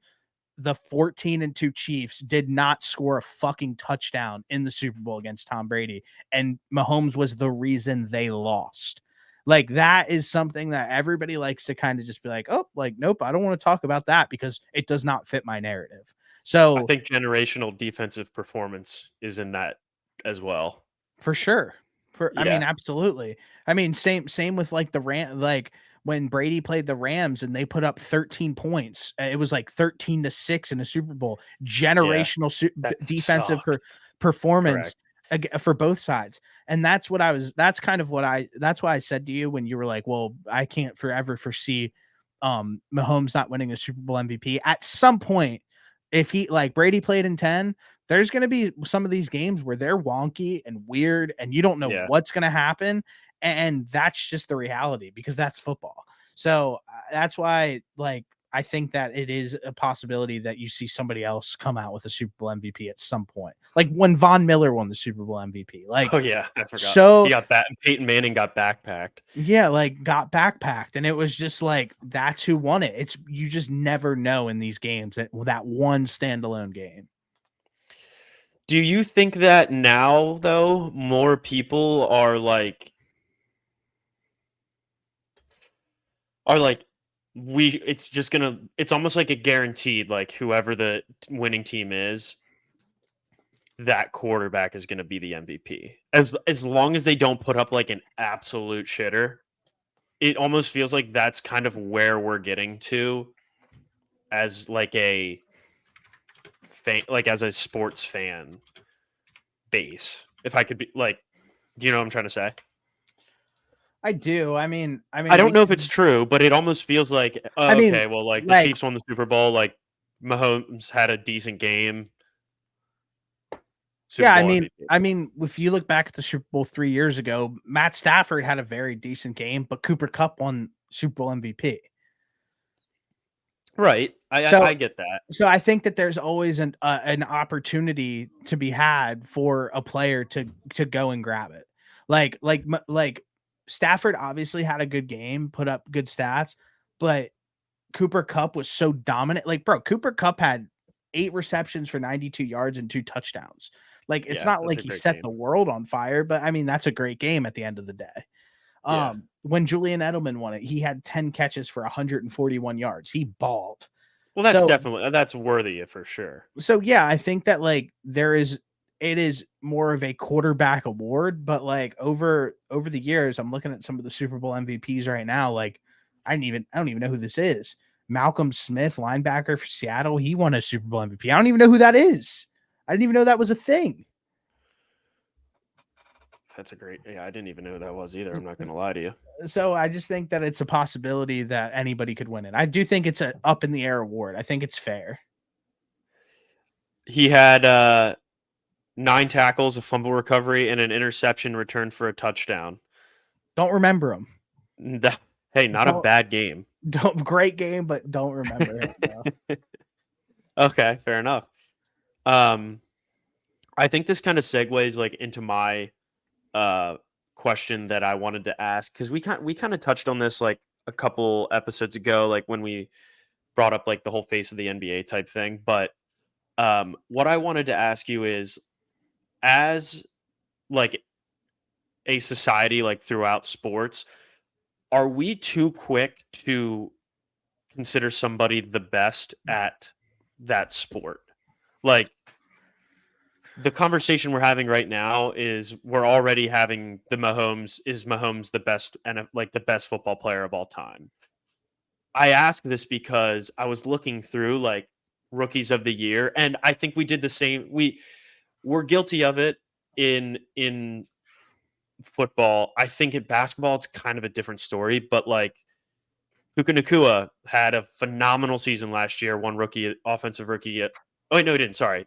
the 14-2 Chiefs did not score a fucking touchdown in the Super Bowl against Tom Brady, and Mahomes was the reason they lost. Like that is something that everybody likes to kind of just be like, "Oh, like nope, I don't want to talk about that because it does not fit my narrative." I So, think generational defensive performance is in that as well. for sure. I mean, Yeah. absolutely. I mean, same with like the like when Brady played the Rams and they put up 13 points. It was like 13-6 in a Super Bowl. Yeah. Generational That defensive sucked. performance Correct. for both sides. And that's kind of that's why I said to you when you were like, "Well, I can't forever foresee Mahomes not winning a Super Bowl MVP." At some point, if he like Brady played in 10, there's going to be some of these games where they're wonky and weird and you don't know Yeah. what's going to happen, and that's just the reality because that's football. So that's why like I think that it is a possibility that you see somebody else come out with a Super Bowl MVP at some point. Like when Von Miller won the Super Bowl MVP. Like Oh yeah, I forgot. He so got Peyton Manning got backpacked. yeah, like got backpacked and it was just like that's who won it. It's you just never know in these games that one standalone game. Do you think that now though more people are like it's almost like a guaranteed like whoever the winning team is, that quarterback is going to be the MVP. As long as they don't put up like an absolute shitter, it almost feels like that's kind of where we're getting to as like as a sports fan base. If I could be like, do you know what I'm trying to say? I do. I I mean don't we know if it's true, but it almost feels like, I oh, mean okay, well, like the like Chiefs won the Super Bowl, like Mahomes had a decent game, Super yeah, Bowl MVP. if you look back at the Super Bowl 3 years ago, Matt Stafford had a very decent game, but Cooper Cup won Super Bowl MVP. Right. I So get that. so I think that there's always an opportunity to be had for a player to go and grab it. Like Stafford obviously had a good game, put up good stats, but Cooper Cup was so dominant. Like, bro, Cooper Cup had 8 receptions for 92 yards and 2 touchdowns. Like, it's Yeah, not that's like a he great set game. the world on fire, but I mean, that's a great game at the end of the day. Yeah. When Julian Edelman won it, he had 10 catches for 141 yards. He balled. Well, So that's worthy for sure. yeah, I think that like it is more of a quarterback award, but like over the years, I'm looking at some of the Super Bowl MVPs right now. Like I don't even know who this is. Malcolm Smith, linebacker for Seattle, he won a Super Bowl MVP. I don't even know who that is. I didn't even know that was a thing. That's a great. Yeah, I didn't even know who that was either. I'm not gonna lie to you. So I just think that it's a possibility that anybody could win it. I do think it's a up in the air award. I think it's fair. He had 9 tackles, a fumble recovery, and an interception returned for a touchdown. Don't remember him. Hey, not a Don't bad game. don't great game, but don't remember him. Though. Okay, fair enough. Um, I think this kind of segues like into my question that I wanted to ask, because we kind of touched on this like a couple episodes ago, like when we brought up like the whole face of the NBA type thing. But what I wanted to ask you is, as like a society, like throughout sports, are we too quick to consider somebody the best at that sport? Like, the conversation we're having right now is we're already having the Mahomes the best, and like the best football player of all time. I ask this because I was looking through like rookies of the year, and I think we did the same. We're guilty of it in football. I think in basketball it's kind of a different story, but like Puka Nakua had a phenomenal season last year, won rookie offensive rookie. Oh wait, no, he didn't. Sorry,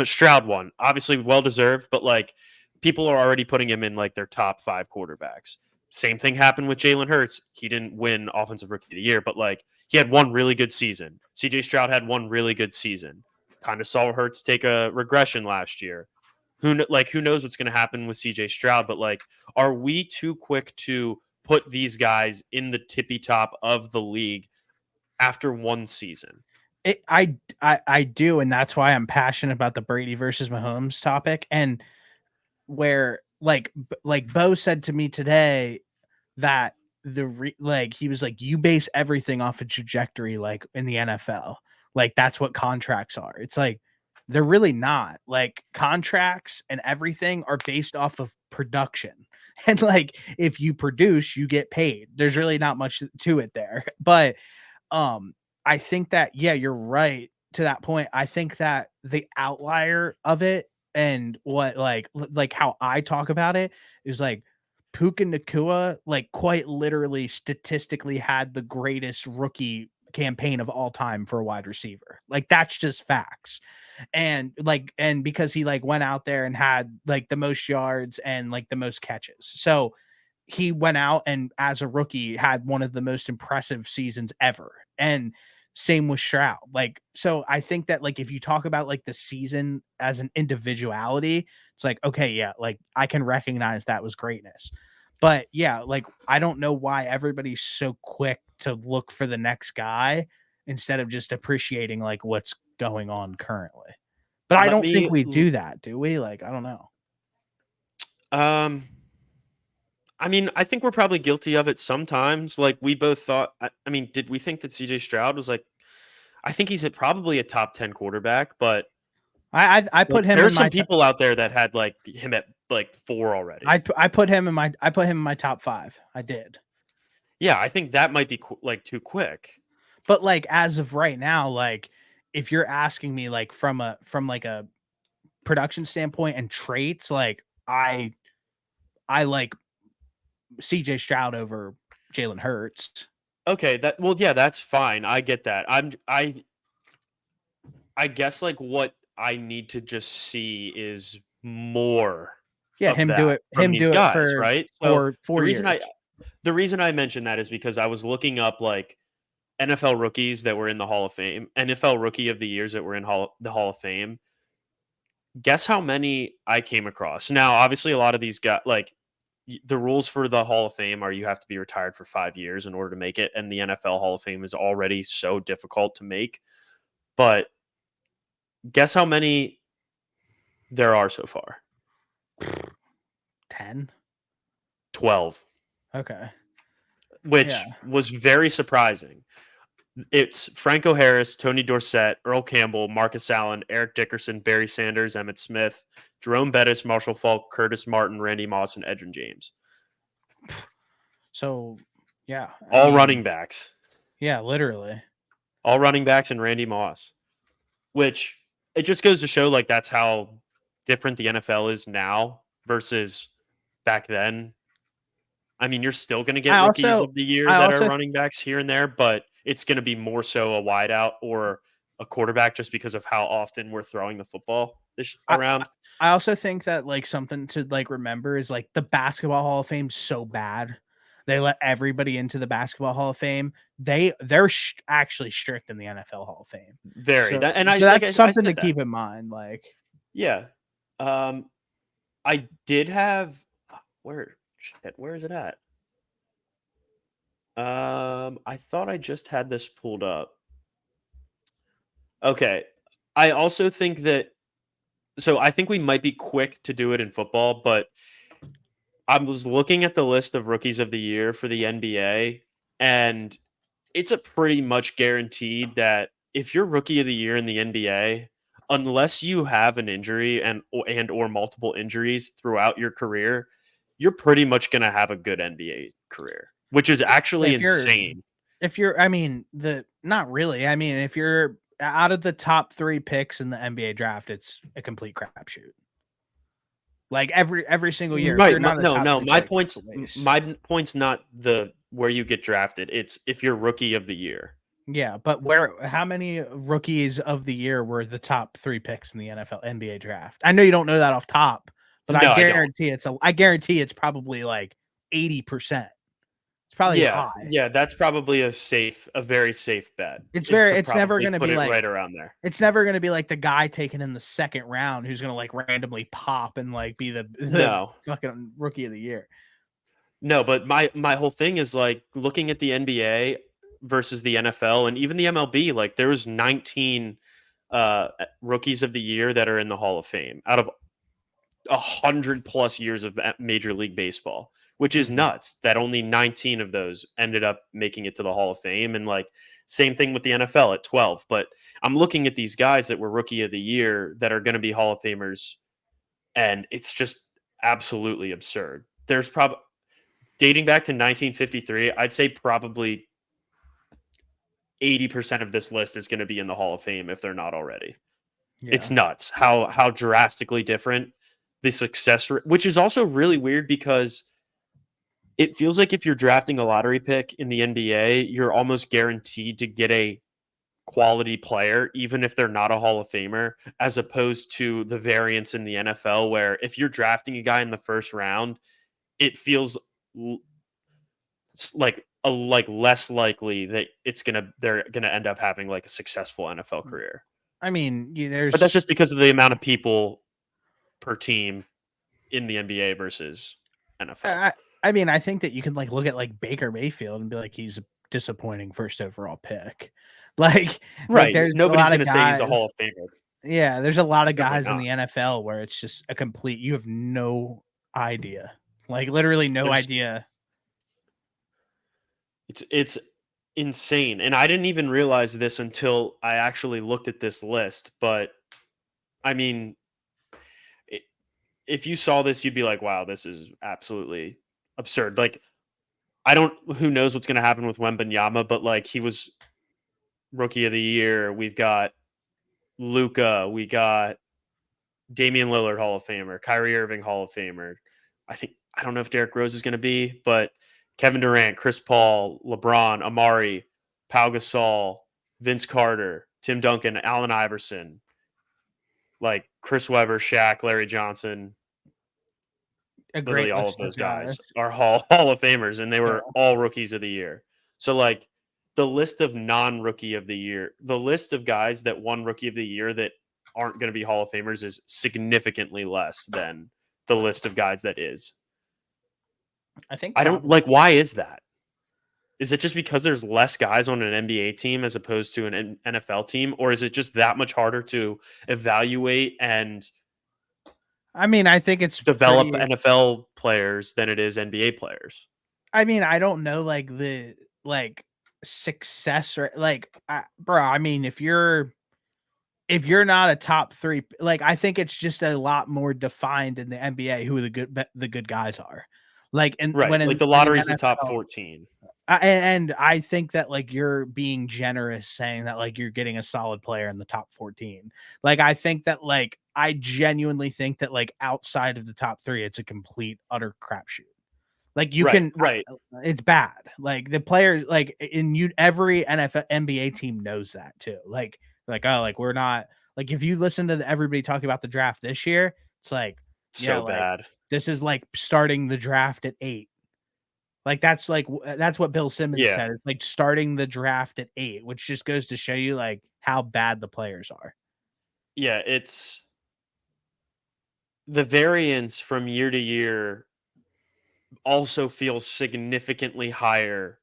Stroud won. Obviously, well deserved, but like people are already putting him in like their top 5 quarterbacks. Same thing happened with Jalen Hurts. He didn't win offensive rookie of the year, but like he had one really good season. CJ Stroud had one really good season. Kind of saw Hurts take a regression last year. Who knows what's going to happen with CJ Stroud? But like, are we too quick to put these guys in the tippy top of the league after one season? I do, and that's why I'm passionate about the Brady versus Mahomes topic. And where like Bo said to me today that he was like, you base everything off a trajectory, like in the NFL, like that's what contracts are. It's like they're really not. Like contracts and everything are based off of production. And like if you produce, you get paid. There's really not much to it there. But I think that, yeah, you're right to that point. I think that the outlier of it, and what like how I talk about it, is like Puka Nakua, like quite literally statistically had the greatest rookie campaign of all time for a wide receiver. Like that's just facts. And because he like went out there and had like the most yards and like the most catches. So he went out and as a rookie had one of the most impressive seasons ever. And same with Stroud. Like, so I think that like if you talk about like the season as an individuality, it's like, okay, yeah, like I can recognize that was greatness. But yeah, like I don't know why everybody's so quick to look for the next guy instead of just appreciating like what's going on currently. But I Let don't think me. we do that, do we? Like, I don't know. Um, I mean, I think we're probably guilty of it sometimes. Like we both thought. I mean, did we think that CJ Stroud was like? I think he's probably a top 10 quarterback, but I like put him in there's some my people out there that had like him at like 4 already. I put him in my top 5. I did. Yeah, I think that might be like too quick. But like as of right now, like if you're asking me like from like a production standpoint and traits, like I like CJ Stroud over Jalen Hurts. Okay, yeah, that's fine. I get that. I guess like what I need to just see is more Yeah, of that from him these do it guys, for right? So four the reason years. I the reason I mentioned that is because I was looking up like NFL rookies that were in the Hall of Fame, NFL rookie of the years that were in the Hall of Fame. Guess how many I came across? Now, obviously, a lot of these guys, like the rules for the Hall of Fame are you have to be retired for 5 years in order to make it, and the NFL Hall of Fame is already so difficult to make. But guess how many there are so far? 10. 12, Okay. Yeah. which was very surprising. It's Franco Harris, Tony Dorsett, Earl Campbell, Marcus Allen, Eric Dickerson, Barry Sanders, Emmett Smith, Jerome Bettis, Marshall Falk, Curtis Martin, Randy Moss, and Edgerrin James. So yeah, I All mean, running backs. yeah, literally. All running backs and Randy Moss. Which it just goes to show like that's how different the NFL is now versus back then. I mean, you're still going to get I rookies also of the year I that are also running backs here and there, but it's going to be more so a wideout or a quarterback just because of how often we're throwing the football I, around. I also think that like something to like remember is like the basketball Hall of Fame's so bad. They let everybody into the basketball Hall of Fame. They're actually strict in the NFL Hall of Fame. Very. So, That, and I so like that's I something to said that. keep in mind. Like, Yeah. I did have Where is it at? I thought I just had this pulled up. Okay. I also think that so I think we might be quick to do it in football, but I was looking at the list of rookies of the year for the NBA, and it's a pretty much guaranteed that if you're rookie of the year in the NBA, unless you have an injury and or multiple injuries throughout your career, you're pretty much going to have a good NBA career, which is actually If you're insane. I mean, the not really. I mean, if you're out of the top 3 picks in the NBA draft, it's a complete crapshoot. Like every single year, if Right. you're not a No, top no. 3 pick, it's a waste. My point's not the where you get drafted. It's if you're rookie of the year. Yeah, but how many rookies of the year were the top 3 picks in the NFL NBA draft? I know you don't know that off top, but No, I don't. I guarantee it's probably like 80%. It's probably Yeah, high. yeah, that's probably a very safe bet. Is to It's never probably going to put be it like right around there. it's never going to be like the guy taken in the second round who's going to like randomly pop and like be the No. fucking rookie of the year. No, but my whole thing is like looking at the NBA versus the NFL and even the MLB, like there's 19 rookies of the year that are in the Hall of Fame out of 100+ years of Major League Baseball, which is Mhm. nuts that only 19 of those ended up making it to the Hall of Fame. And like, same thing with the NFL at 12. But I'm looking at these guys that were rookie of the year that are going to be Hall of Famers, and it's just absolutely absurd. There's probably dating back to 1953, I'd say probably 80% of this list is going to be in the Hall of Fame if they're not already. It's Yeah. nuts how drastically different the success rate, which is also really weird because it feels like if you're drafting a lottery pick in the NBA, you're almost guaranteed to get a quality player, even if they're not a Hall of Famer, as opposed to the variance in the NFL, where if you're drafting a guy in the first round, it feels like less likely that they're gonna end up having like a successful NFL career. I mean, But that's there's just because of the amount of people per team in the NBA versus NFL. I mean, I think that you can like look at like Baker Mayfield and be like he's a disappointing first overall pick. Like Right. there's a Nobody's lot going of to say he's guys. a Hall of Famer. Yeah, there's a lot of Definitely guys in not. the NFL where it's just a complete you have no idea. Like literally no There's idea. it's insane. And I didn't even realize this until I actually looked at this list, but I mean, I if you saw this you'd be like, "Wow, this is absolutely absurd." Like I don't who knows what's going to happen with Wembanyama, but like he was rookie of the year. We've got Luca, we got Damian Lillard Hall of Famer, Kyrie Irving Hall of Famer. I don't know if Derrick Rose is going to be, but Kevin Durant, Chris Paul, LeBron, Amari, Pau Gasol, Vince Carter, Tim Duncan, Allen Iverson, like Chris Webber, Shaq, Larry Johnson, A literally great all of list those of guys. guys are Hall of Famers, and they Yeah. were all rookies of the year. So like the list of non-rookie of the year, the list of guys that won rookie of the year that aren't going to be Hall of Famers is significantly less than the list of guys that is. I think I don't probably like why is that? Is it just because there's less guys on an NBA team as opposed to an NFL team, or is it just that much harder to evaluate and I mean, I think it's develop pretty NFL players than it is NBA players? I mean, I don't know like the like success or like bro, I mean, if you're not a top 3 like I think it's just a lot more defined in the NBA who the good guys are. Like and Right. Like the when in lottery's the top NFL 14. and I think that like you're being generous saying that like you're getting a solid player in the top 14. Like I think that like I genuinely think that like outside of the top 3 it's a complete utter crapshoot. Like you Right. can Right. it's bad. Like the players like in you every NFL NBA team knows that too. Like oh like we're not like if you listen to everybody talking about the draft this year, it's like yeah, So like bad. this is like starting the draft at 8. Like that's what Bill Simmons Yeah. said. It's like starting the draft at 8, which just goes to show you like how bad the players are. Yeah. It's the variance from year to year also feels significantly higher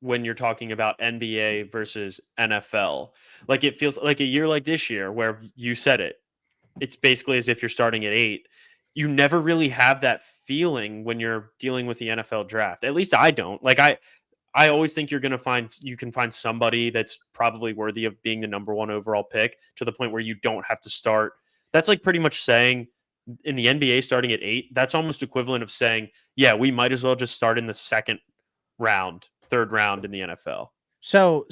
when you're talking about NBA versus NFL. Like it feels like a year like this year where you said it. It's basically as if you're starting at 8. You never really have that feeling when you're dealing with the NFL draft. At least I don't. Like I always think you can find somebody that's probably worthy of being the number 1 overall pick to the point where you don't have to start. That's like pretty much saying in the NBA starting at 8, that's almost equivalent of saying, yeah, we might as well just start in the second round, third round in the NFL. So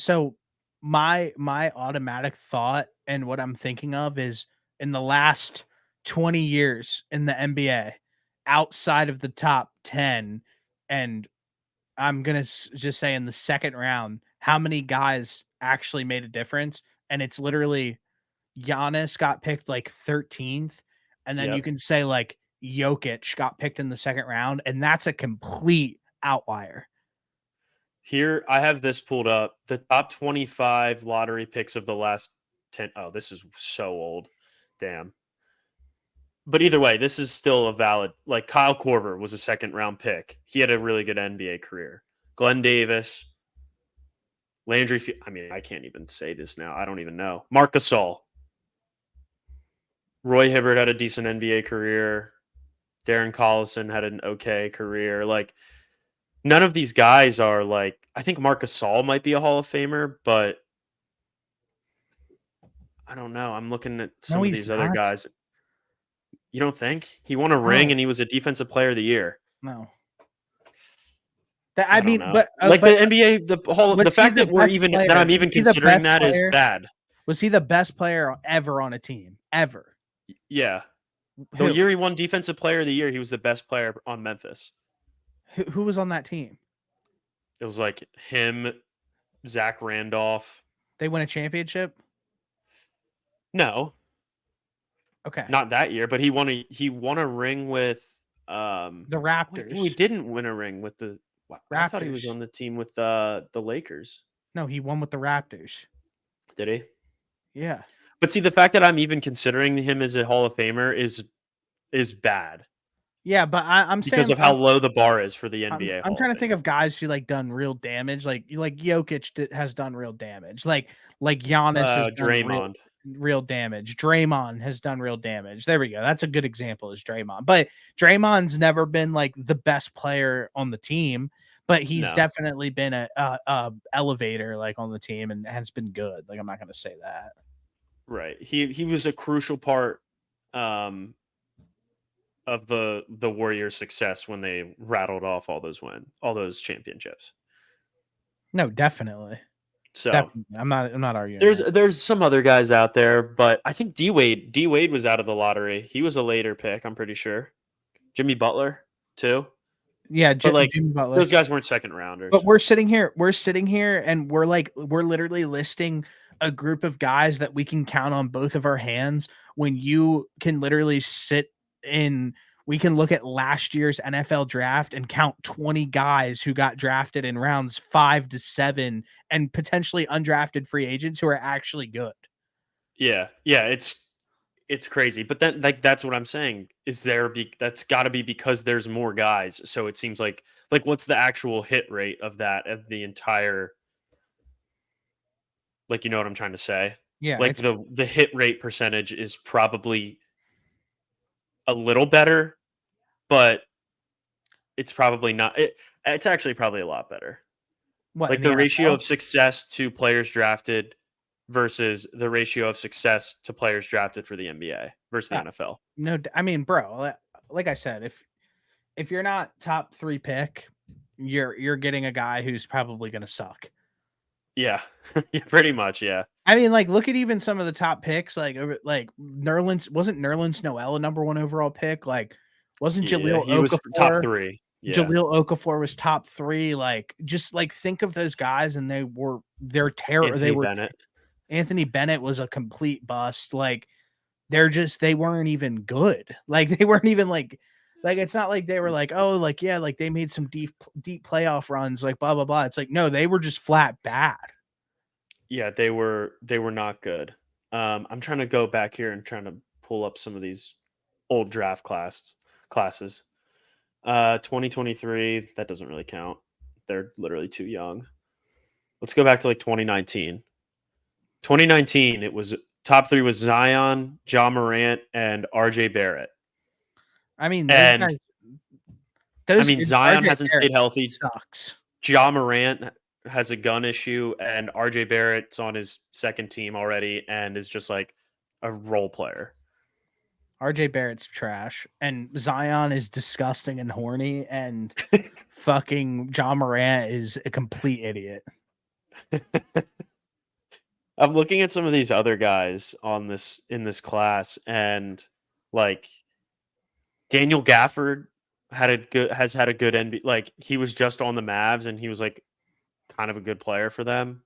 my automatic thought and what I'm thinking of is in the last 20 years in the NBA, outside of the top 10, and I'm gonna just say in the second round, how many guys actually made a difference? And it's literally Giannis got picked like 13th, and then you Yep. can say like Jokic got picked in the second round, and that's a complete outlier. Here, I have this pulled up. The top 25 lottery picks of the last 10. Oh, this is so old. Damn. But either way, this is still a valid. Like Kyle Korver was a second round pick. He had a really good NBA career. Glenn Davis, I mean, I can't even say this now. I don't even know. Marc Gasol, Roy Hibbert had a decent NBA career. Darren Collison had an okay career. Like none of these guys are like. I think Marc Gasol might be a Hall of Famer, but I don't know. I'm looking at No, some of he's these other not. guys. You don't think he won a ring No, and he was a Defensive Player of the Year? no. That I I don't mean, know. Like but the NBA, the was he fact the that we're best even that player? I'm Was even he the considering best that is player? bad. Was he the best player ever on a team? Ever? Yeah, the Who? year he won Defensive Player of the Year, he was the best player on Memphis. Who was on that team? It was like him, Zach Randolph. They win a championship? No, Okay. not that year, but he won a ring with The wait, no, he Raptors. didn't win a ring with the I thought he was Raptors. on the team with the Lakers. No, he won with the Raptors. Did he? Yeah. But see, the fact that I'm even considering him as a Hall of Famer is bad Yeah, but I'm because saying of how low the bar is for the I'm NBA I'm Hall of trying to think Fame. of guys who like done real damage. Like Jokic has done real damage. Like Giannis has done Draymond. real damage. Draymond has done real damage. There we go. That's a good example is Draymond. But Draymond's never been like the best player on the team, but he's No, definitely been a elevator like on the team and has been good. Like I'm not gonna say that. right. He was a crucial part um, of the Warriors' success when they rattled off all those championships. No, definitely. So Definitely. I'm not arguing there's that. there's some other guys out there, but I think D Wade was out of the lottery. He was a later pick, I'm pretty sure. Jimmy Butler too, Yeah, but like Jimmy Butler. those guys weren't second But rounders. we're sitting here and we're literally listing a group of guys that we can count on both of our hands when you can literally sit in we can look at last year's NFL draft and count 20 guys who got drafted in rounds 5 to 7 and potentially undrafted free agents who are actually good. Yeah, yeah, it's crazy. But then like that's what I'm saying. That's got to be because there's more guys. So it seems like what's the actual hit rate of that of the entire like you know what I'm trying to say? Yeah, Like it's the hit rate percentage is probably a little better, but it's probably not it's actually probably a lot better. what in Like the the ratio NFL? of success to players drafted versus the ratio of success to players drafted for the NBA versus the Uh, NFL. no, I mean, bro, like I said, if you're not top 3 pick, you're getting a guy who's probably going to suck. Yeah. Yeah, pretty much, yeah. I mean, like, look at even some of the top picks, like Nerlens wasn't Nerlens Noel a number 1 overall pick? Like, wasn't Yeah, he was top 3. Yeah. Jaleel Okafor was top 3? Like, just like think of those guys, and they Anthony were Bennett. Anthony Bennett was a complete bust. Like, they weren't even good. Like, they weren't even like it's not like they were like, oh, like yeah, like they made some deep playoff runs, like blah blah blah. It's like no, they were just flat bad. Yeah, they were not good. I'm trying to go back here and trying to pull up some of these old draft classes. 2023, that doesn't really count. They're literally too young. Let's go back to like 2019. 2019, it was top 3 was Zion, John Morant, and RJ Barrett. I mean, those And guys. Those Zion RJ hasn't Barrett stayed healthy. sucks. John Morant has a gun issue, and RJ Barrett's on his second team already and is just like a role player. RJ Barrett's trash, and Zion is disgusting and horny, and fucking John Morant is a complete idiot. I'm looking at some of these other guys on in this class, and like Daniel Gafford has had a good NBA. Like he was just on the Mavs, and he was like kind of a good player for them,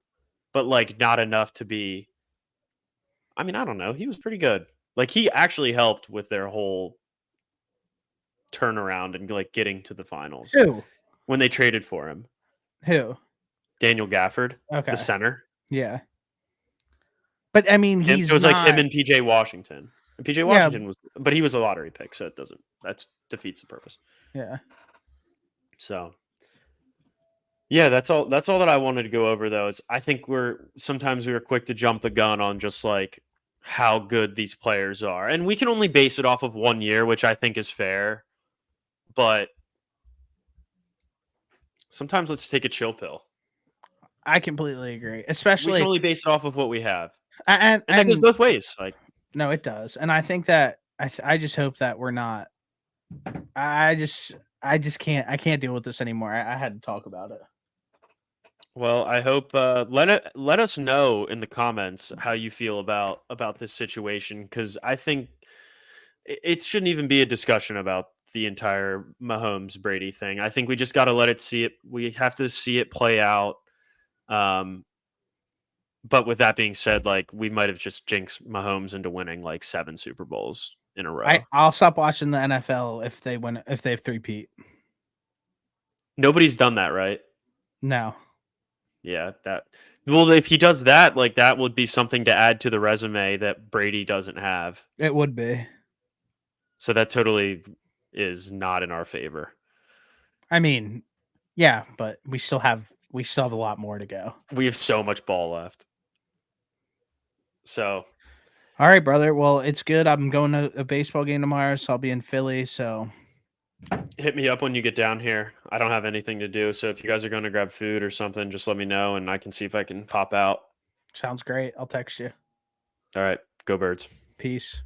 but like not enough to be. I mean, I don't know. He was pretty good. Like he actually helped with their whole turnaround and like getting to the finals Who? when they traded for him. Who? Daniel Gafford, Okay. the center. Yeah. But I mean, It he's was not, like him and PJ Washington. And PJ Washington was, but he was a lottery pick, so that defeats the purpose. Yeah. So, yeah, that's all. That's all that I wanted to go over. Though is I think sometimes we were quick to jump the gun on just like how good these players are, and we can only base it off of 1 year, which I think is fair. But sometimes let's take a chill pill. I completely agree. We Especially, can only base it off of what we have, and that goes both ways. Like, no, it does. And I think that I just hope that we're not. I just can't deal with this anymore. I had to talk about it. well, I hope let us know in the comments how you feel about this situation, because I think it shouldn't even be a discussion about the entire Mahomes Brady thing. I think we just got to let it see it. We have to see it play out. But with that being said, like we might have just jinxed Mahomes into winning like 7 Super Bowls in a row. I'll stop watching the NFL if they win, if they have 3-peat. Nobody's done that, right? No. Yeah, well, if he does that, like that would be something to add to the resume that Brady doesn't have. It would be. So that totally is not in our favor. I mean, yeah, but we still have a lot more to go. We have so much ball left. So, all right, brother. Well, it's good. I'm going to a baseball game tomorrow, so I'll be in Philly. So hit me up when you get down here. I don't have anything to do, so if you guys are going to grab food or something, just let me know, and I can see if I can pop out. sounds great. I'll text you. All right, go Birds. Peace.